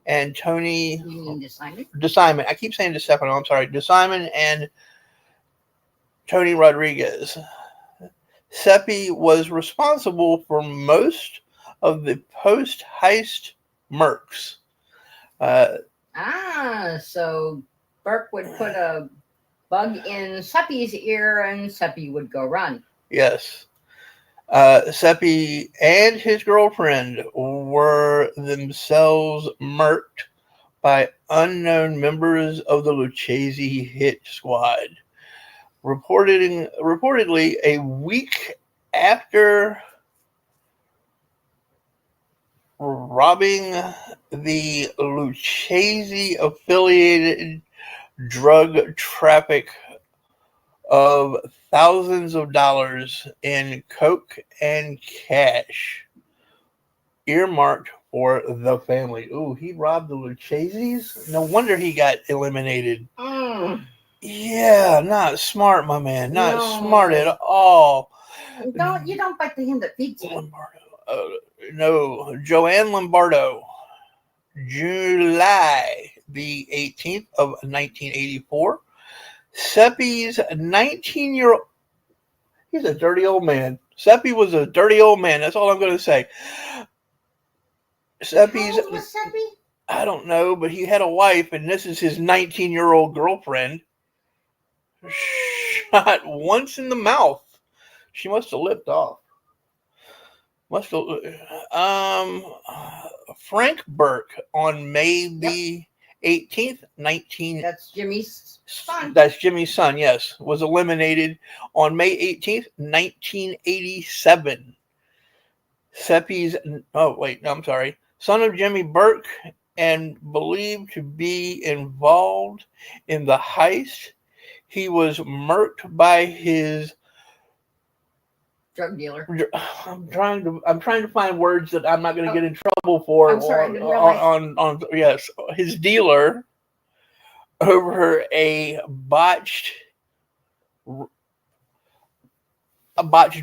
and Tony. You mean DeSimon? DeSimon. I keep saying DeStefano. I'm sorry. DeSimon and Tony Rodriguez. Seppi was responsible for most of the post-heist murks. So Burke would put a bug in Seppi's ear and Seppi would go run. Yes. Seppi and his girlfriend were themselves murked by unknown members of the Lucchese hit squad. Reportedly, a week after robbing the Lucchese-affiliated drug traffic of thousands of dollars in coke and cash earmarked for the family. Ooh, he robbed the Lucchese's? No wonder he got eliminated. Yeah, not smart, my man. Not smart at all. You don't bite the hand that feeds you. No, Joanne Lombardo, July the 18th of 1984. Seppi's 19-year-old. He's a dirty old man. Seppi was a dirty old man. That's all I'm going to say. Seppi's. How old was Seppi? I don't know, but he had a wife, and this is his 19-year-old girlfriend. Shot once in the mouth. She must have lipped off. Frank Burke on May the 18th, 19. That's Jimmy's son. That's Jimmy's son, yes. Was eliminated on May 18th, 1987. Seppi's, son of Jimmy Burke and believed to be involved in the heist. he was murked by his drug dealer. I'm trying to find words that I'm not going to get in trouble for. I'm sorry, I didn't realize. On yes, his dealer over a botched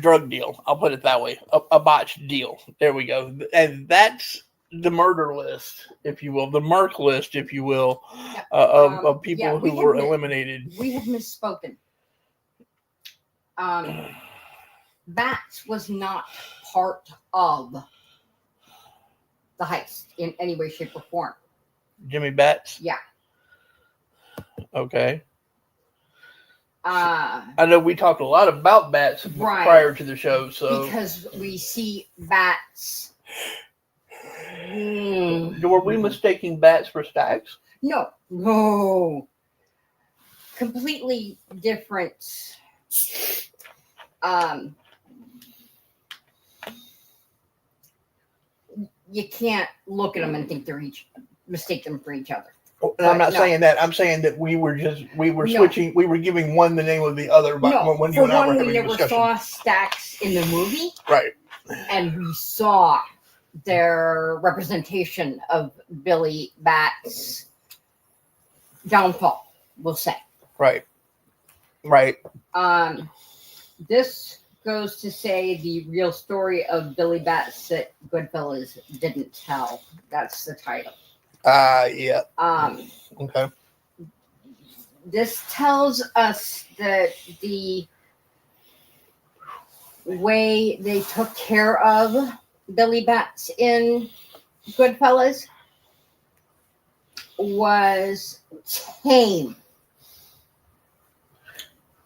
drug deal. I'll put it that way. A botched deal. There we go. And that's the murder list, if you will, the Merc list, if you will, of people who were eliminated. We have misspoken. Bats was not part of the heist in any way, shape, or form. Jimmy Bats? Yeah. Okay. I know we talked a lot about bats prior to the show, so because we see bats. Were we mistaking bats for stacks? No, completely different. You can't look at them and think mistake them for each other. And I'm not saying that. I'm saying that we were switching. We were giving one the name of the other. When you and I were having a discussion. We never saw stacks in the movie, right? And we saw their representation of Billy Bat's downfall. We'll say. Right. This goes to say the real story of Billy Bats that Goodfellas didn't tell. That's the title. Yeah. Okay. This tells us that the way they took care of Billy Bats in Goodfellas was tame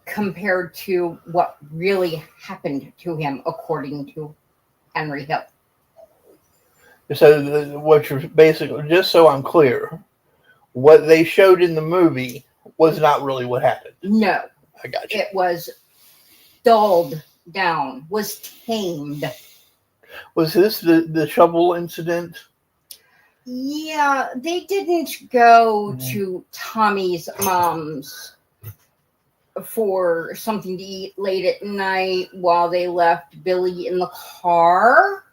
compared to what really happened to him, according to Henry Hill. So what you're basically, just so I'm clear, what they showed in the movie was not really what happened. No. I got you. It was dulled down, was tamed. Was this the shovel incident? Yeah, they didn't go to Tommy's mom's for something to eat late at night while they left Billy in the car.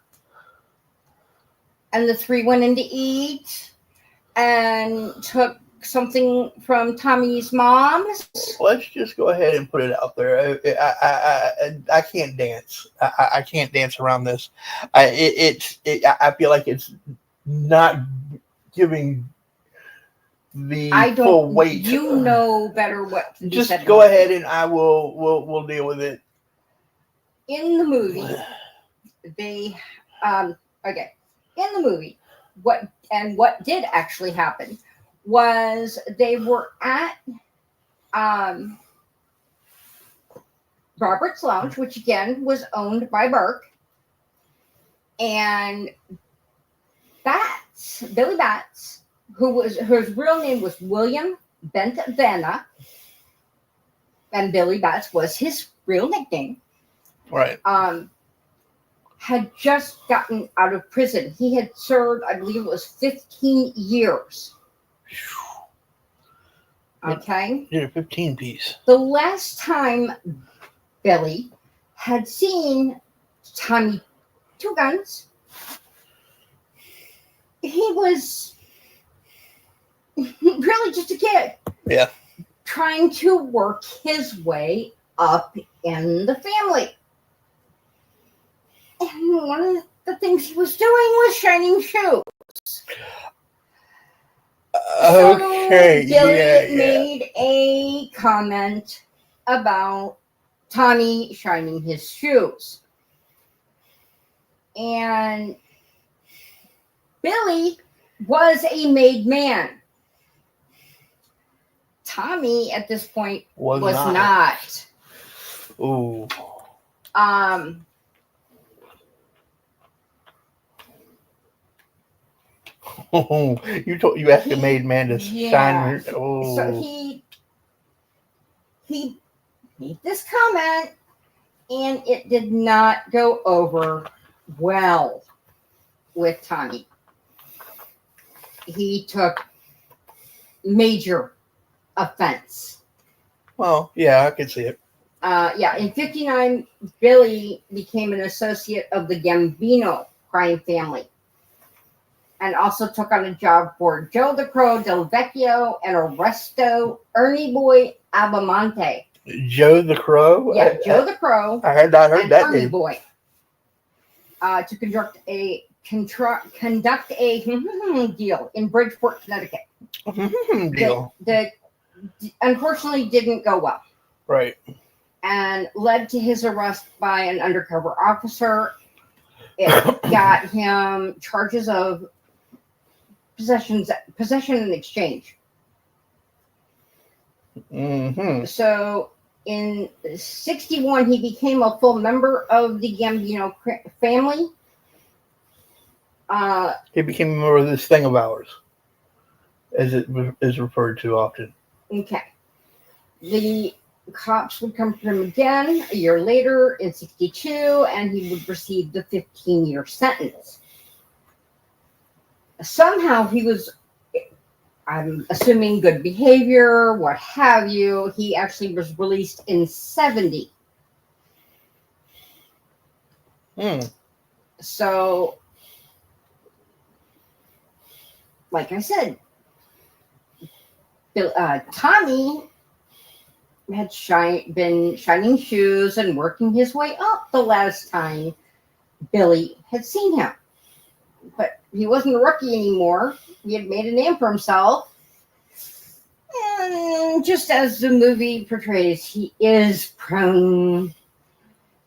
And the three went in to eat and took something from Tommy's mom's. Let's just go ahead and put it out there. I can't dance. I can't dance around this. I feel like it's not giving the full weight. You know better what to do. Just go ahead and I will deal with it. In the movie, they okay. In the movie, what did actually happen was they were at Robert's Lounge, which again was owned by Burke, and Billy Bats, whose real name was William Bentvena, and Billy Bats was his real nickname. Right. Had just gotten out of prison. He had served, I believe it was 15 years. Okay? Yeah, 15 piece. The last time Billy had seen Tommy Two Guns, he was really just a kid. Yeah. Trying to work his way up in the family. And one of the things he was doing was shining shoes. Okay, so Billy made a comment about Tommy shining his shoes. And Billy was a made man. Tommy at this point was not. Ooh. You asked a made man to shine. Oh. So he made this comment, and it did not go over well with Tommy. He took major offense. Well, yeah, I can see it. In 59, Billy became an associate of the Gambino crime family and also took on a job for Joe the Crow Del Vecchio and Arresto Ernie Boy Abamonte. Joe the Crow? Yeah, Joe the Crow. I had not heard and that Ernie name. Boy. To conduct a deal in Bridgeport, Connecticut. Deal. That unfortunately didn't go well. Right. And led to his arrest by an undercover officer. It got him charges of possession and exchange. Mm-hmm. So in 61, he became a full member of the Gambino family. He became a member of this thing of ours, as it is referred to often. Okay. The cops would come for him again a year later in 62, and he would receive the 15-year sentence. Somehow he was, I'm assuming, good behavior, what have you. He actually was released in 70. So, like I said, Tommy had been shining shoes and working his way up the last time Billy had seen him. But he wasn't a rookie anymore. He had made a name for himself. And just as the movie portrays, he is prone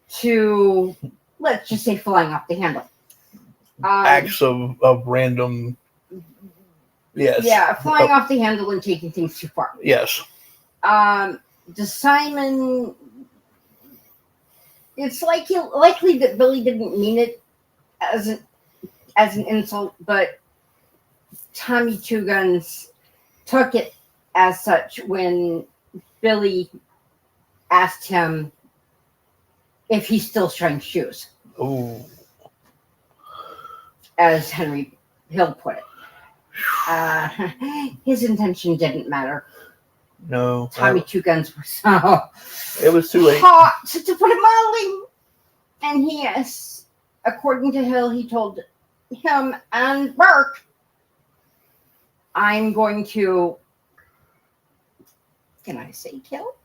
to, let's just say, flying off the handle. Acts of random... Yes. Yeah, flying off the handle and taking things too far. Yes. Simon, it's likely that Billy didn't mean it as an insult, but Tommy Two Guns took it as such when Billy asked him if he's still shining shoes. Oh. As Henry Hill put it. His intention didn't matter. No. Tommy Two Guns was so it was too late. hot, to put it mildly. And yes, according to Hill, he told him and Burke, I'm going to, can I say kill?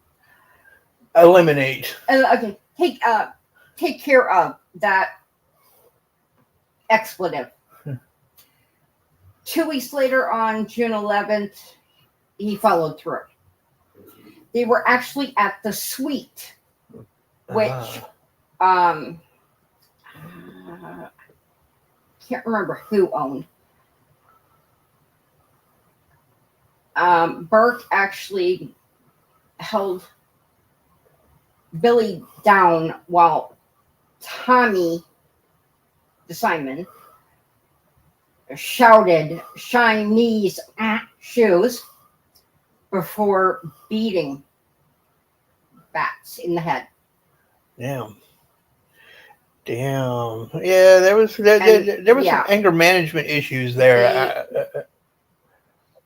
Eliminate. Okay, take care of that expletive. 2 weeks later, on June 11th, he followed through. They were actually at the suite, which can't remember who owned. Burke actually held Billy down while Tommy, the Simon, shouted Chinese shoes before beating Bats in the head. Damn. Yeah, there was some anger management issues there.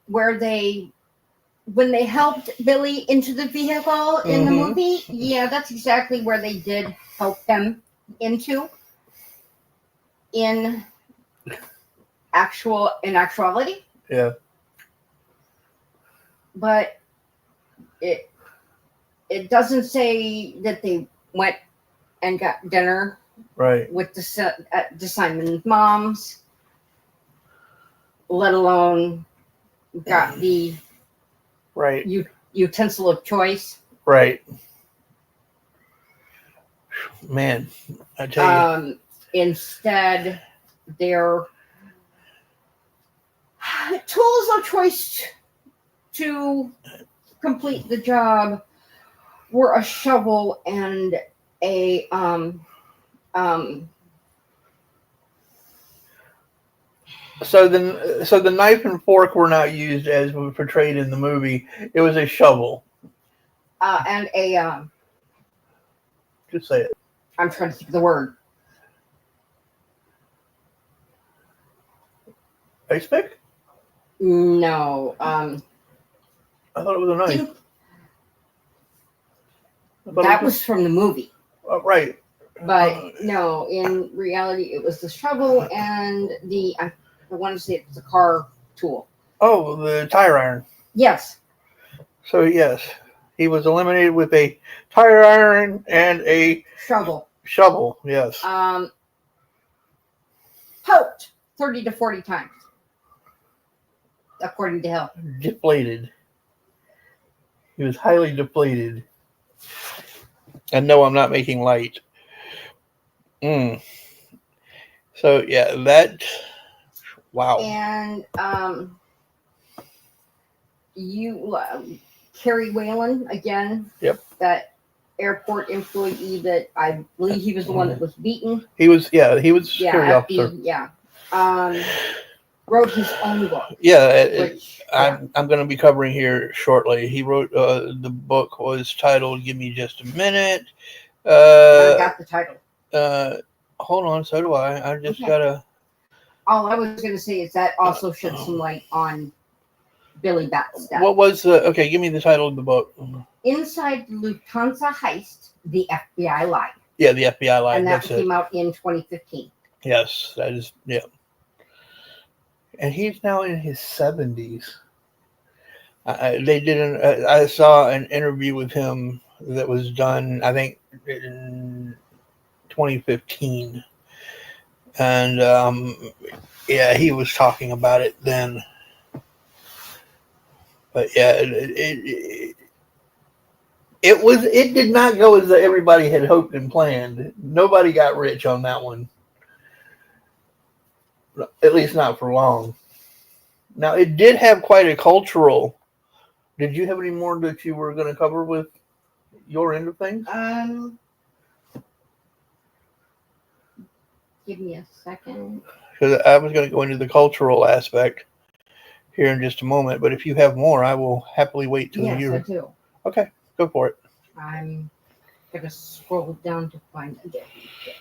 When they helped Billy into the vehicle in the movie, yeah, that's exactly where they did help him into. In actuality. Yeah. But it doesn't say that they went and got dinner with the Simon's moms, let alone got the utensil of choice. Right. Man, I tell you. Instead, their tools of choice to complete the job were a shovel and a So the knife and fork were not used as portrayed in the movie. It was a shovel. And a just say it. I'm trying to think of the word. Ice pick? No. I thought it was a knife. That was from the movie. Right. But no, in reality, it was the shovel and I want to say it's the car tool. Oh, the tire iron. Yes. So, yes, he was eliminated with a tire iron and a shovel. Yes. Poked 30 to 40 times, according to Hill. Deflated. He was highly deflated. And no, I'm not making light. So, yeah, that. Wow. And Kerry Whalen, again. Yep. That airport employee that I believe he was the one that was beaten. He was security officer. Wrote his own book. Yeah, I'm going to be covering here shortly. He wrote the book was titled "Give Me Just a Minute." I got the title. Hold on, so do I. I just gotta. All I was going to say is that also shed some light on Billy Bat's death. What was the? Okay, give me the title of the book. Inside the Lufthansa heist, the FBI lied. Yeah, the FBI lied. And that came out in 2015. Yes, that is, yeah. And he's now in his 70s. I saw an interview with him that was done, I think, in 2015. And, yeah, he was talking about it then. But, yeah, it did not go as everybody had hoped and planned. Nobody got rich on that one. At least not for long. Now, it did have quite a cultural. Did you have any more that you were going to cover with your end of things? Give me a second. Because I was going to go into the cultural aspect here in just a moment. But if you have more, I will happily wait till you. Yes, I do. Okay, go for it. I'm going to scroll down to find a get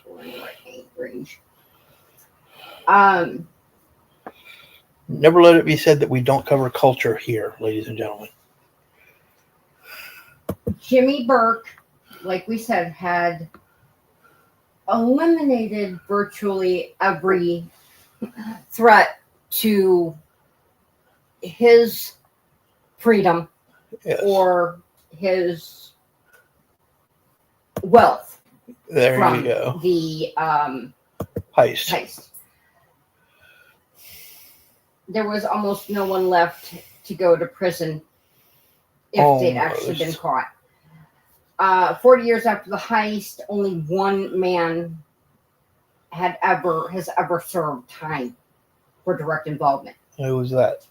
in the right range. Never let it be said that we don't cover culture here, ladies and gentlemen. Jimmy Burke, like we said, had eliminated virtually every threat to his freedom or his wealth. There from you go. The heist. There was almost no one left to go to prison if they'd actually been caught. 40 years after the heist, only one man has ever served time for direct involvement. Who was that?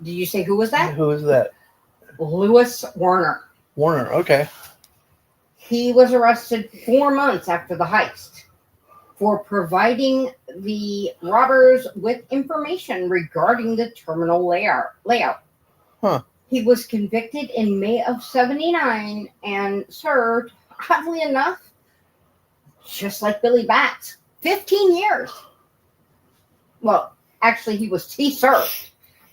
Did you say who was that? Who was that? Lewis Warner. Warner, okay. He was arrested 4 months after the heist for providing the robbers with information regarding the terminal layout. Huh. He was convicted in May of 1979 and served, oddly enough, just like Billy Bat, 15 years. Well, actually, he served.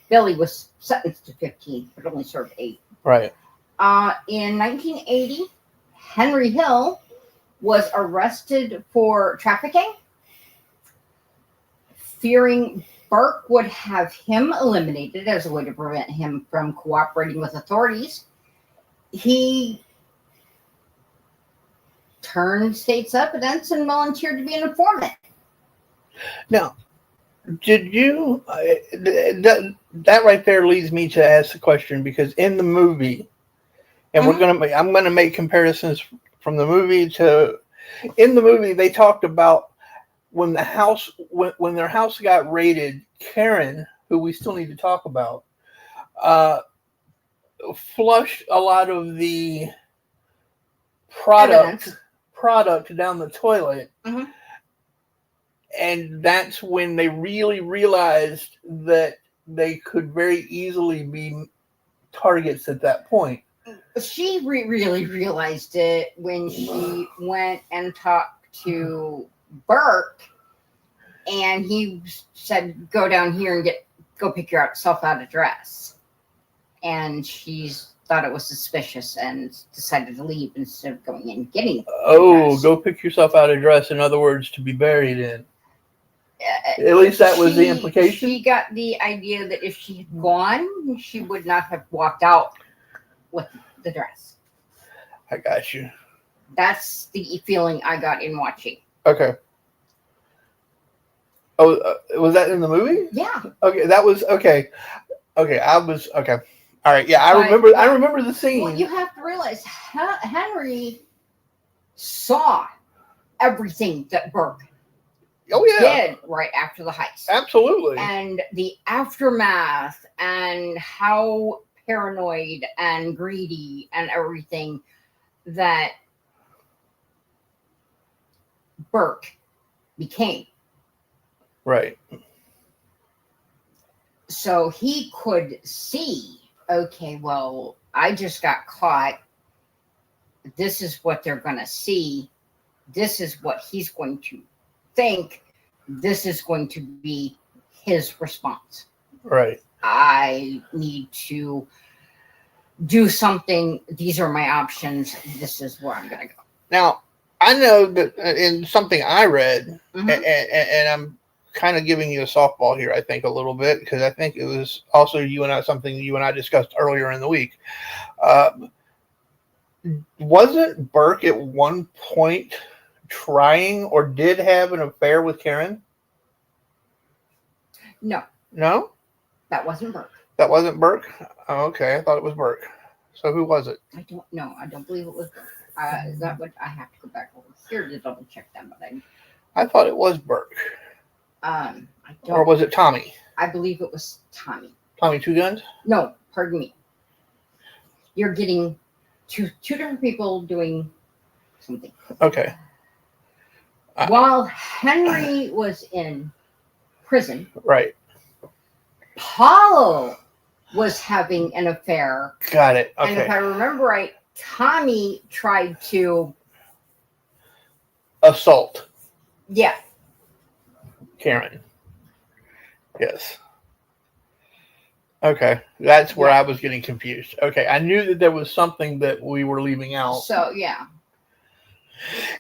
Billy was sentenced to 15, but only served 8. Right. In 1980, Henry Hill was arrested for trafficking. Fearing Burke would have him eliminated as a way to prevent him from cooperating with authorities, he turned state's evidence and volunteered to be an informant. Now, did you? That right there leads me to ask the question, because in the movie, and I'm gonna make comparisons from the movie to. In the movie, they talked about when their house got raided. Karen, who we still need to talk about, flushed a lot of the product down the toilet. Mm-hmm. And that's when they really realized that they could very easily be targets at that point. She really realized it when she went and talked to Burke, and he said, "Go down here and go pick yourself out a dress." And she's thought it was suspicious and decided to leave instead of going and getting. Oh, go pick yourself out a dress. In other words, to be buried in. At least that was the implication. She got the idea that if she had gone, she would not have walked out with the dress. I got you. That's the feeling I got in watching. Okay. Oh, was that in the movie? Yeah. Okay, that was okay. Okay, I was okay. All right. Yeah, I remember the scene. Well, you have to realize Henry saw everything that Burke did right after the heist. Absolutely. And the aftermath and how paranoid and greedy and everything that Burke became. Right. So he could see, okay, well, I just got caught. This is what they're going to see. This is what he's going to think. This is going to be his response. Right. I need to do something. These are my options. This is where I'm going to go. Now, I know that in something I read, and I'm kind of giving you a softball here, I think, a little bit, because I think it was also something you and I discussed earlier in the week. Wasn't Burke at one point trying or did have an affair with Karen? No. No? That wasn't Burke. That wasn't Burke? Oh, okay, I thought it was Burke. So who was it? I don't know. I don't believe it was Burke. That would I have to go back over here to double check that, but I thought it was Burke. I don't. Or was it Tommy? I believe it was Tommy. Tommy Two Guns? No, pardon me. You're getting two different people doing something. Okay. While Henry was in prison, right, Paul was having an affair. Got it. Okay. And if I remember right, Tommy tried to assault. Yeah. Karen. Yes. Okay. That's where I was getting confused. Okay. I knew that there was something that we were leaving out. So, yeah.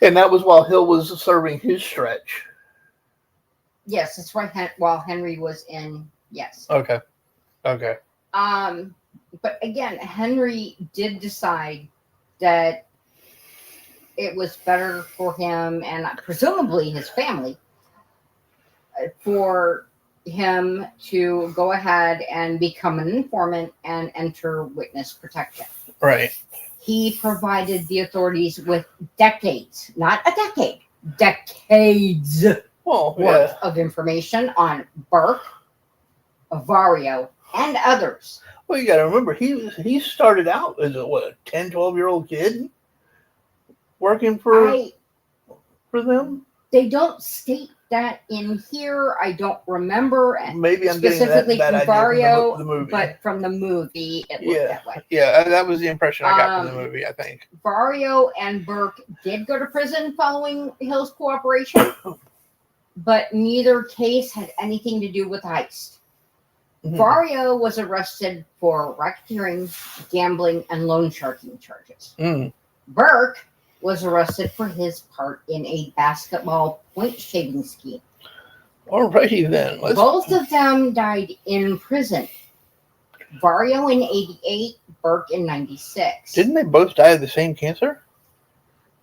And that was while Hill was serving his stretch. Yes, that's right. While Henry was in, yes. Okay. Okay. But again, Henry did decide that it was better for him and presumably his family for him to go ahead and become an informant and enter witness protection. Right. He provided the authorities with decades, not a decade, decades worth of information on Burke, Vario, and others. Well, you got to remember, he started out as a 10, 12-year-old kid working for them? They don't state that in here. I don't remember. Maybe I'm specifically getting that from Vario, from the movie. But from the movie, it looked that way. Yeah, that was the impression I got from the movie, I think. Vario and Burke did go to prison following Hill's cooperation, but neither case had anything to do with the heist. Vario was arrested for racketeering, gambling, and loan sharking charges. Burke was arrested for his part in a basketball point shaving scheme. Alrighty then. Both of them died in prison. Vario in 88, Burke in 96. Didn't they both die of the same cancer?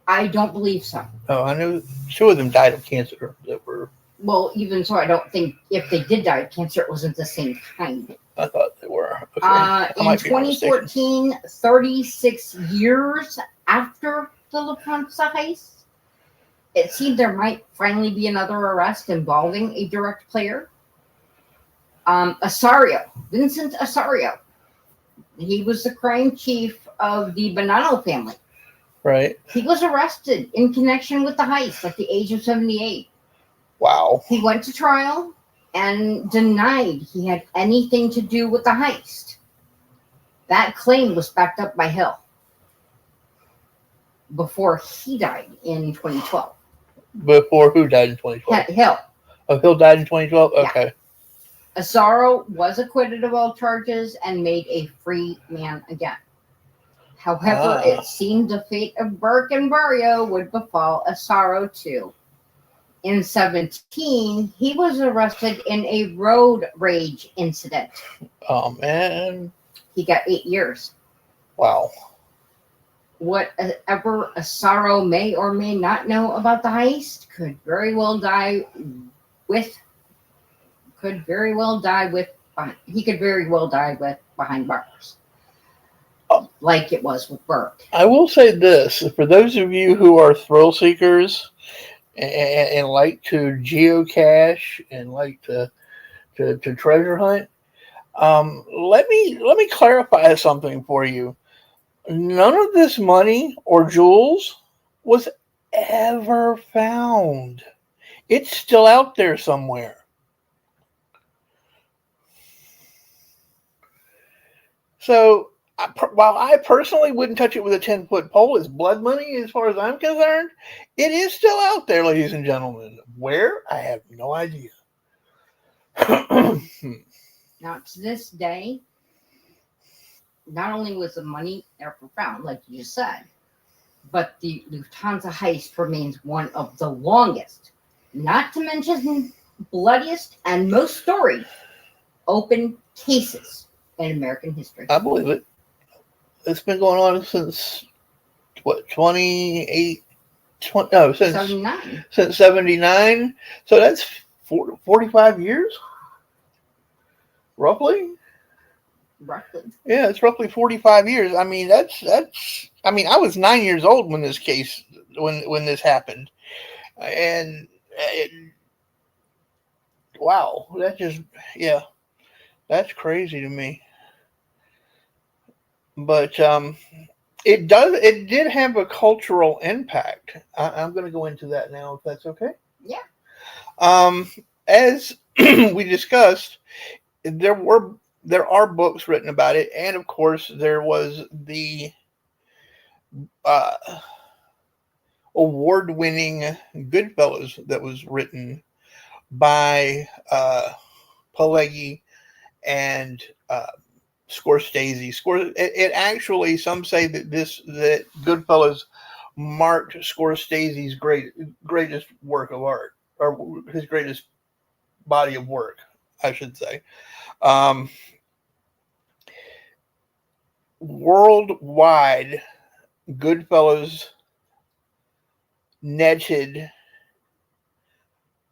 I don't believe so. Oh, I know two of them died of cancer that were... Well, even so, I don't think if they did die of cancer, it wasn't the same kind. I thought they were. Okay. In 2014, 36 years after the Lufthansa heist, it seemed there might finally be another arrest involving a direct player. Vincent Asario. He was the crime chief of the Bonanno family. Right. He was arrested in connection with the heist at the age of 78. Wow. He went to trial and denied he had anything to do with the heist. That claim was backed up by Hill before he died in 2012. Before who died in 2012? Hill. Oh, Hill died in 2012? Okay. Asaro was acquitted of all charges and made a free man again. However, it seemed the fate of Burke and Barrio would befall Asaro too. In 17, he was arrested in a road rage incident. Oh, man. He got 8 years. Wow. Whatever Asaro may or may not know about the heist could very well die with. He could very well die with behind bars, like it was with Burke. I will say this: for those of you who are thrill seekers and like to geocache and like to treasure hunt, let me clarify something for you. None of this money or jewels was ever found. It's still out there somewhere. So, while I personally wouldn't touch it with a 10-foot pole, it's blood money as far as I'm concerned. It is still out there, ladies and gentlemen. Where? I have no idea. Now, to this day, not only was the money ever found, like you just said, but the Lufthansa heist remains one of the longest, not to mention bloodiest and most storied open cases in American history. I believe it. It's been going on since, what, 28? No, since 79. Since 79. So that's 45 years? Roughly? Yeah, it's roughly 45 years. I mean, I mean, I was 9 years old when this this happened. And wow, that's crazy to me. But it did have a cultural impact. I'm going to go into that now, if that's okay. Yeah. As we discussed, there are books written about it, and of course there was the award-winning Goodfellas that was written by Pileggi and Scorsese. It actually, some say that Goodfellas marked Scorsese's greatest work of art, or his greatest body of work, I should say. Worldwide, Goodfellas netted.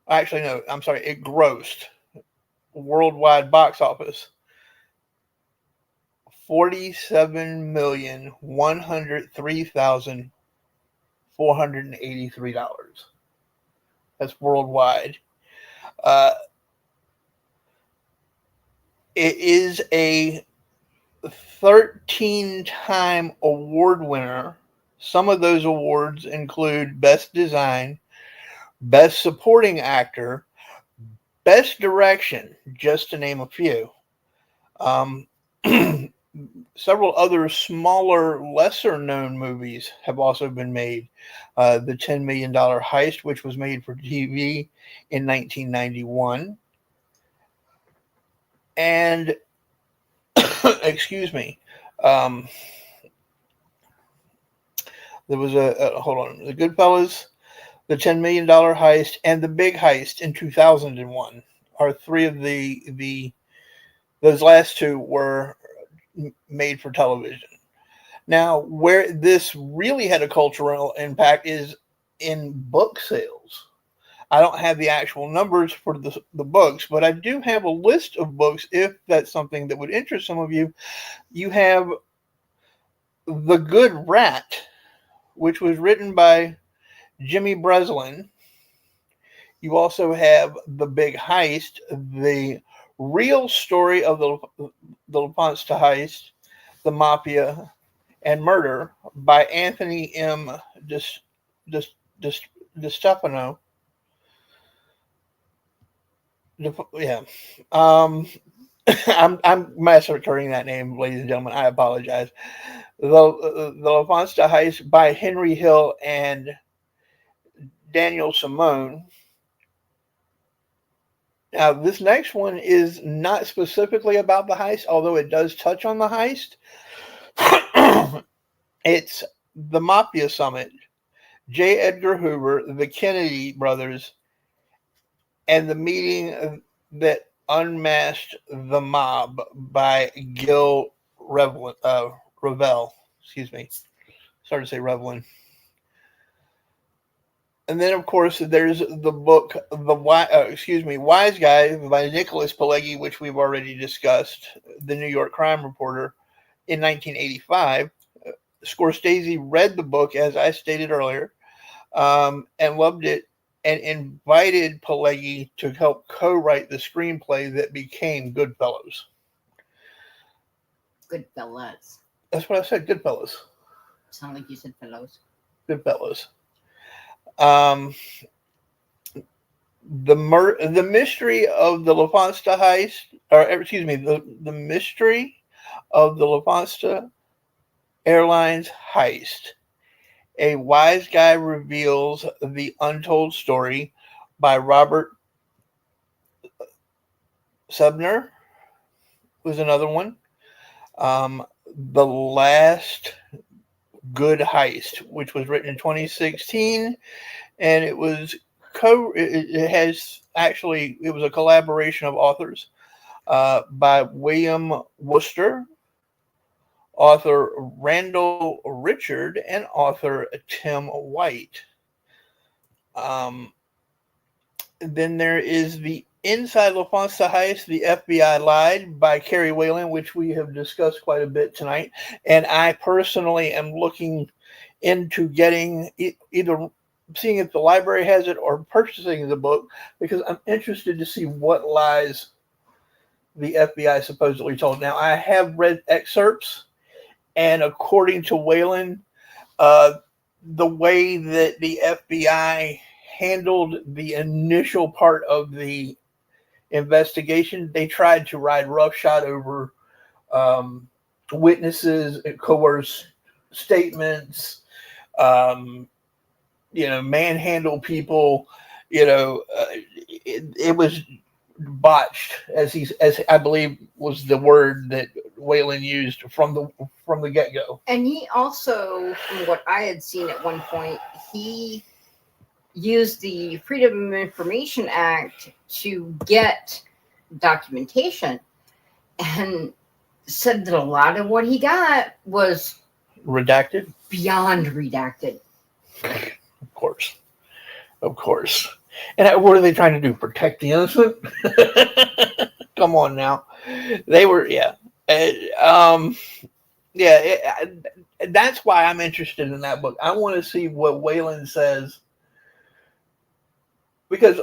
Actually, no, I'm sorry. It grossed worldwide box office $47,103,483. That's worldwide. It is a 13-time award winner. Some of those awards include Best Design, Best Supporting Actor, Best Direction, just to name a few. Several other smaller, lesser-known movies have also been made. The $10 Million Heist, which was made for TV in 1991. And, excuse me, there was hold on, The Goodfellas, The $10 Million Heist, and The Big Heist in 2001 are three of those last two were made for television. Now, where this really had a cultural impact is in book sales. I don't have the actual numbers for the books, but I do have a list of books if that's something that would interest some of you. You have The Good Rat, which was written by Jimmy Breslin. You also have The Big Heist, the real story of the Lufthansa heist, the mafia, and murder by Anthony M. DiStefano. Yeah. I'm massacring that name, ladies and gentlemen. I apologize. The Lufthansa heist by Henry Hill and Daniel Simone. Now, this next one is not specifically about the heist, although it does touch on the heist. It's the Mafia Summit, J. Edgar Hoover, the Kennedy brothers, and the meeting that unmasked the mob by Gil Revel. Excuse me. Started to say Revelin. And then, of course, there's the book, Wise Guy by Nicholas Pileggi, which we've already discussed, the New York crime reporter, in 1985. Scorsese read the book, as I stated earlier, and loved it, and invited Pileggi to help co-write the screenplay that became Goodfellas. Goodfellas. That's what I said, Goodfellas. Sound like you said fellows. Goodfellas. The mystery of the Lufthansa heist, the mystery of the Lufthansa Airlines heist. A Wise Guy reveals the untold story by Robert Subner was another one. The Last Good Heist, which was written in 2016, and it was it was a collaboration of authors by William Worcester, author Randall Richard, and author Tim White. Then there is the Inside Lufthansa Heist, The FBI Lied by Kerry Whalen, which we have discussed quite a bit tonight. And I personally am looking into getting either seeing if the library has it or purchasing the book, because I'm interested to see what lies the FBI supposedly told. Now, I have read excerpts, and according to Whalen, the way that the FBI handled the initial part of the investigation, they tried to ride roughshod over witnesses, coerce statements, manhandle people. It was botched, as I believe was the word that Whalen used from the get-go. And he also, from what I had seen at one point, he used the Freedom of Information Act to get documentation, and said that a lot of what he got was redacted, beyond redacted. Of course. And what are they trying to do? Protect the innocent? Come on now. They were, yeah. That's why I'm interested in that book. I want to see what Whalen says, because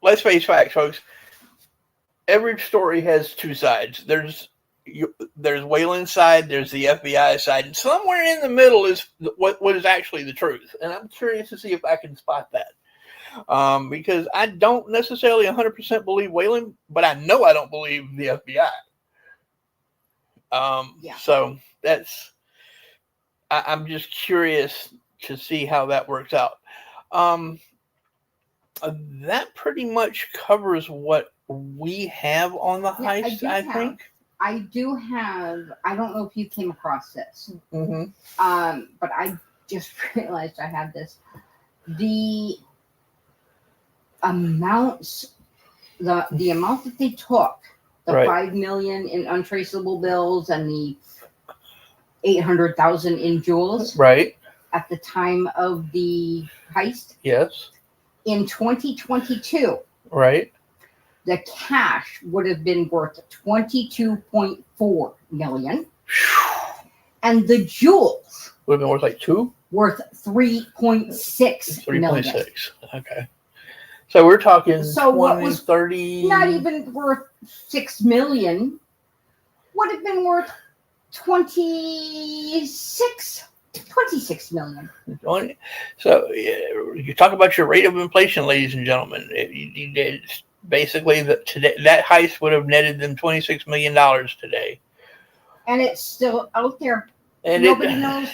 let's face facts, folks. Every story has two sides. There's Whalen's side, there's the FBI side, and somewhere in the middle is what is actually the truth. And I'm curious to see if I can spot that. Because I don't necessarily 100% believe Whalen, but I know I don't believe the FBI. So I'm just curious to see how that works out. That pretty much covers what we have on the heist, I think. I do have, I don't know if you came across this, mm-hmm. But I just realized I have this. The amounts, the amount that they took, the right. $5 million in untraceable bills and the 800,000 in jewels, right, at the time of the heist. Yes. In 2022, right, the cash would have been worth $22.4 million, and the jewels would have been worth like worth $3.6 million. 3.6. Okay. So we're talking 20, 30. Not even worth $6 million would have been worth $26 million. So you talk about your rate of inflation, ladies and gentlemen. Basically, that heist would have netted them $26 million today. And it's still out there. And nobody knows.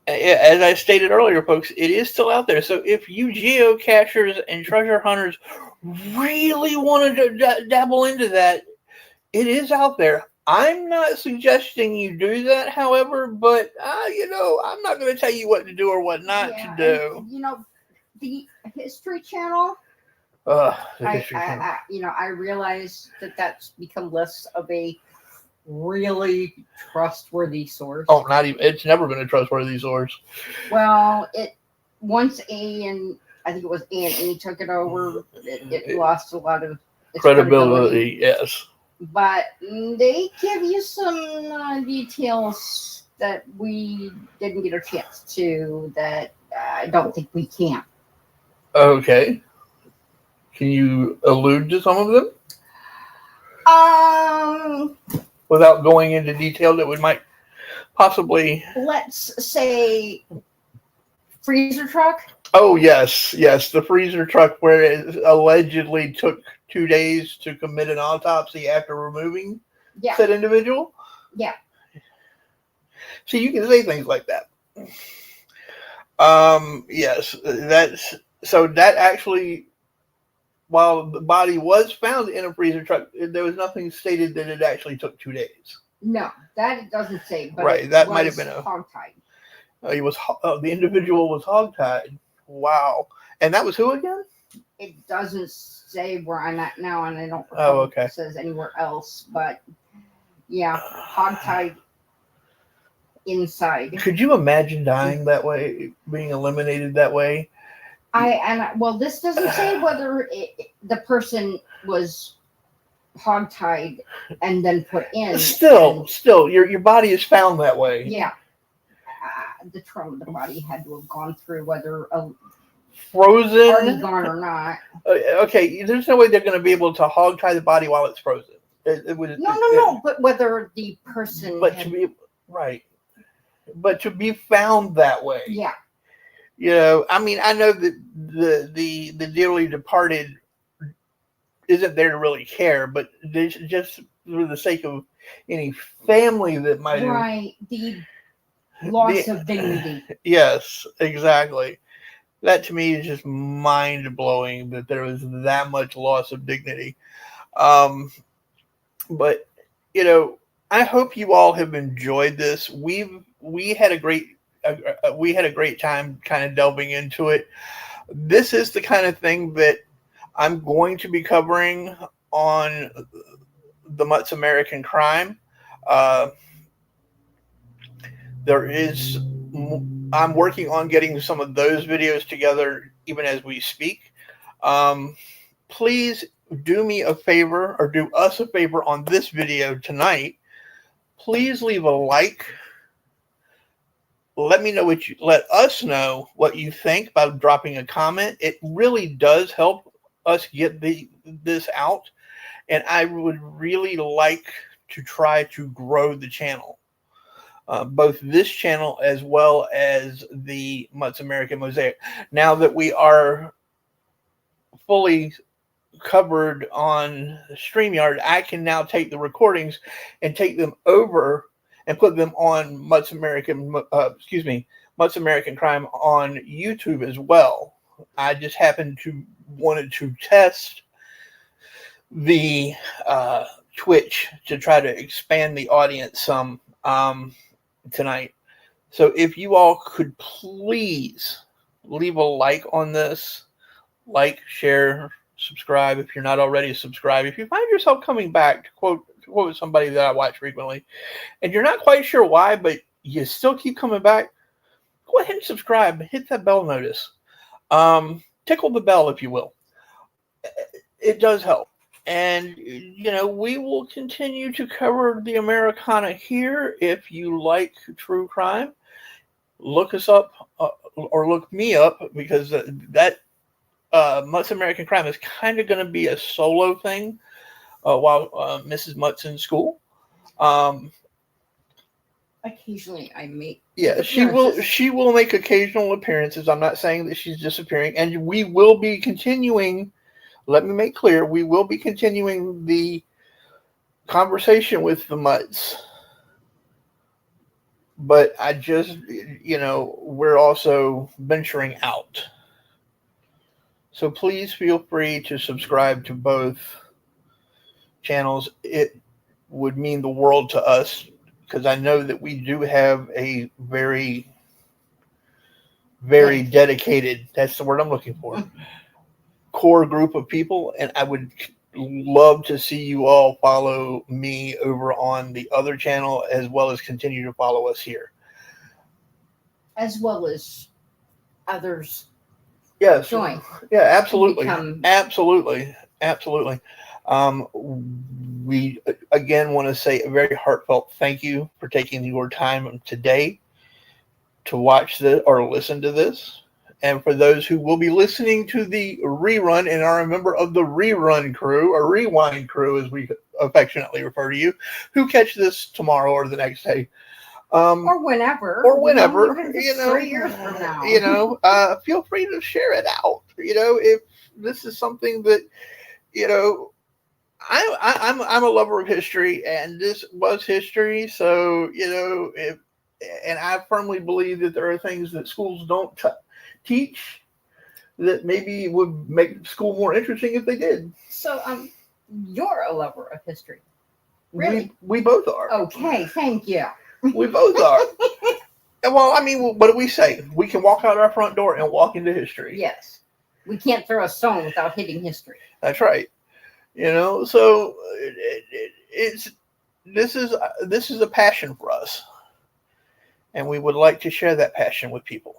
As I stated earlier, folks, it is still out there. So if you geocachers and treasure hunters really want to dabble into that, it is out there. I'm not suggesting you do that, however, but I'm not going to tell you what to do or what not to do. And, the History Channel. The History Channel. I realize that that's become less of a really trustworthy source. Oh, not even. It's never been a trustworthy source. Well, once I think it was A&E took it over, it lost a lot of its credibility. Yes. But they give you some details that we didn't get a chance to, that I don't think we can. Okay. Can you allude to some of them? Without going into detail that we might possibly... Let's say freezer truck. Oh, yes. The freezer truck where it allegedly took 2 days to commit an autopsy after removing said individual. Yeah. See, you can say things like that. Yes, that actually, while the body was found in a freezer truck, there was nothing stated that it actually took 2 days. No, that it doesn't say. But right, that might have been a hogtied. The individual was hogtied. Wow, and that was who again? It doesn't say where I'm at now, and I don't know okay. if it says anywhere else, but yeah, hogtied inside. Could you imagine dying that way, being eliminated that way? Well, this doesn't say whether the person was hogtied and then put in. Still, your body is found that way. Yeah. The trauma of the body had to have gone through, whether frozen, gone or not. Okay, there's no way they're going to be able to hogtie the body while it's frozen. No. But whether the person, but to be found that way. Yeah. I mean, I know that the dearly departed isn't there to really care, but just for the sake of any family that might have the loss of dignity. Yes, exactly. That to me is just mind blowing that there was that much loss of dignity. But I hope you all have enjoyed this. We had a great time kind of delving into it. This is the kind of thing that I'm going to be covering on the Mutts American Crime. I'm working on getting some of those videos together even as we speak. Please do me a favor, or do us a favor on this video tonight. Please leave a like. Let us know what you think by dropping a comment. It really does help us get this out, and I would really like to try to grow the channel. Both this channel as well as the Mutts American Mosaic. Now that we are fully covered on StreamYard, I can now take the recordings and take them over and put them on Mutts American Crime on YouTube as well. I just happened to wanted to test the Twitch to try to expand the audience some tonight. So if you all could please leave a like on this, like, share, subscribe if you're not already subscribed. If you find yourself coming back, to quote somebody that I watch frequently, and you're not quite sure why, but you still keep coming back, go ahead and subscribe. Hit that bell notice. Tickle the bell, if you will. It does help. And, we will continue to cover the Americana here. If you like true crime, look us up or look me up, because that Mutts American Crime is kind of going to be a solo thing while Mrs. Mutt's in school. Occasionally I make... Yeah, she will make occasional appearances. I'm not saying that she's disappearing. And we will be continuing... Let me make clear, we will be continuing the conversation with the Mutts. But I just, we're also venturing out. So please feel free to subscribe to both channels. It would mean the world to us, because I know that we do have a very, very dedicated, that's the word I'm looking for, core group of people. And I would love to see you all follow me over on the other channel, as well as continue to follow us here. As well as others. Yes. Join. Yeah, absolutely. Absolutely. We again want to say a very heartfelt thank you for taking your time today to watch this or listen to this. And for those who will be listening to the rerun and are a member of the rerun crew, or rewind crew as we affectionately refer to you, who catch this tomorrow or the next day. Or whenever. Even if it's 3 years from now. Feel free to share it out. If this is something that, I'm a lover of history, and this was history. So, and I firmly believe that there are things that schools don't teach that maybe would make school more interesting if they did. So, you're a lover of history. Really? We both are. Okay, thank you. We both are. Well, I mean, what do we say? We can walk out our front door and walk into history. Yes. We can't throw a stone without hitting history. That's right. So this is a passion for us, and we would like to share that passion with people.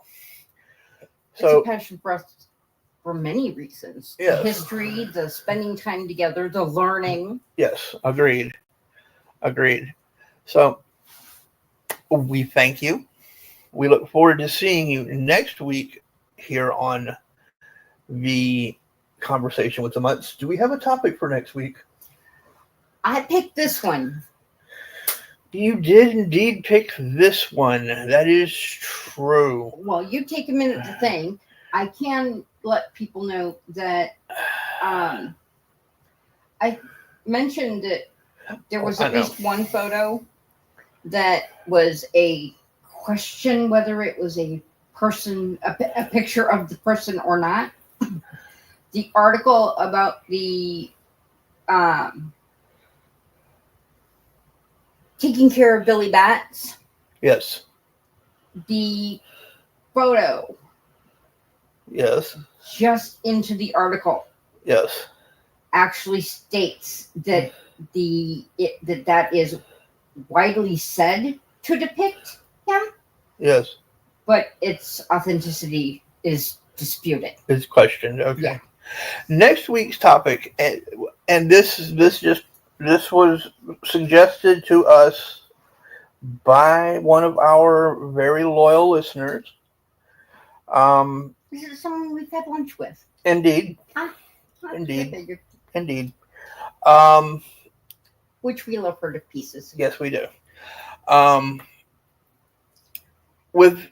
So it's a passion for us for many reasons. Yes. The history, the spending time together, the learning. Yes, agreed. So we thank you. We look forward to seeing you next week here on the Conversation with the Mutts. Do we have a topic for next week? I picked this one. You did indeed pick this one. That is true. Well, you take a minute to think. I can let people know that I mentioned that there was at least one photo that was a question whether it was a person, a picture of the person or not. The article about the taking care of Billy Bats. Yes. The photo. Yes. Just into the article. Yes. Actually states that that is widely said to depict him. Yes. But its authenticity is disputed. It's questioned. Okay. Yeah. Next week's topic, and this was suggested to us by one of our very loyal listeners. This is someone we've had lunch with. Indeed. Indeed. Which we love her to pieces. Yes, we do. With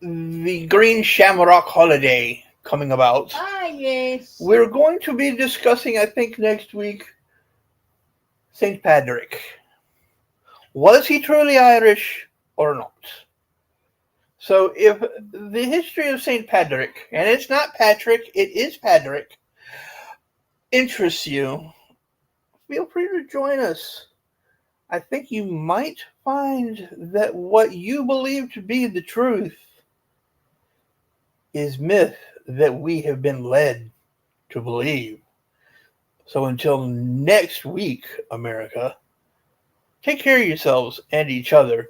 the Green Shamrock holiday coming about. Yes. We're going to be discussing, I think, next week, St. Patrick. Was he truly Irish or not? So if the history of St. Patrick, and it's not Patrick, it is Patrick, interests you, feel free to join us. I think you might find that what you believe to be the truth is myth that we have been led to believe. So until next week, America, take care of yourselves and each other.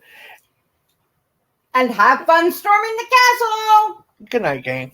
And have fun storming the castle! Good night, gang.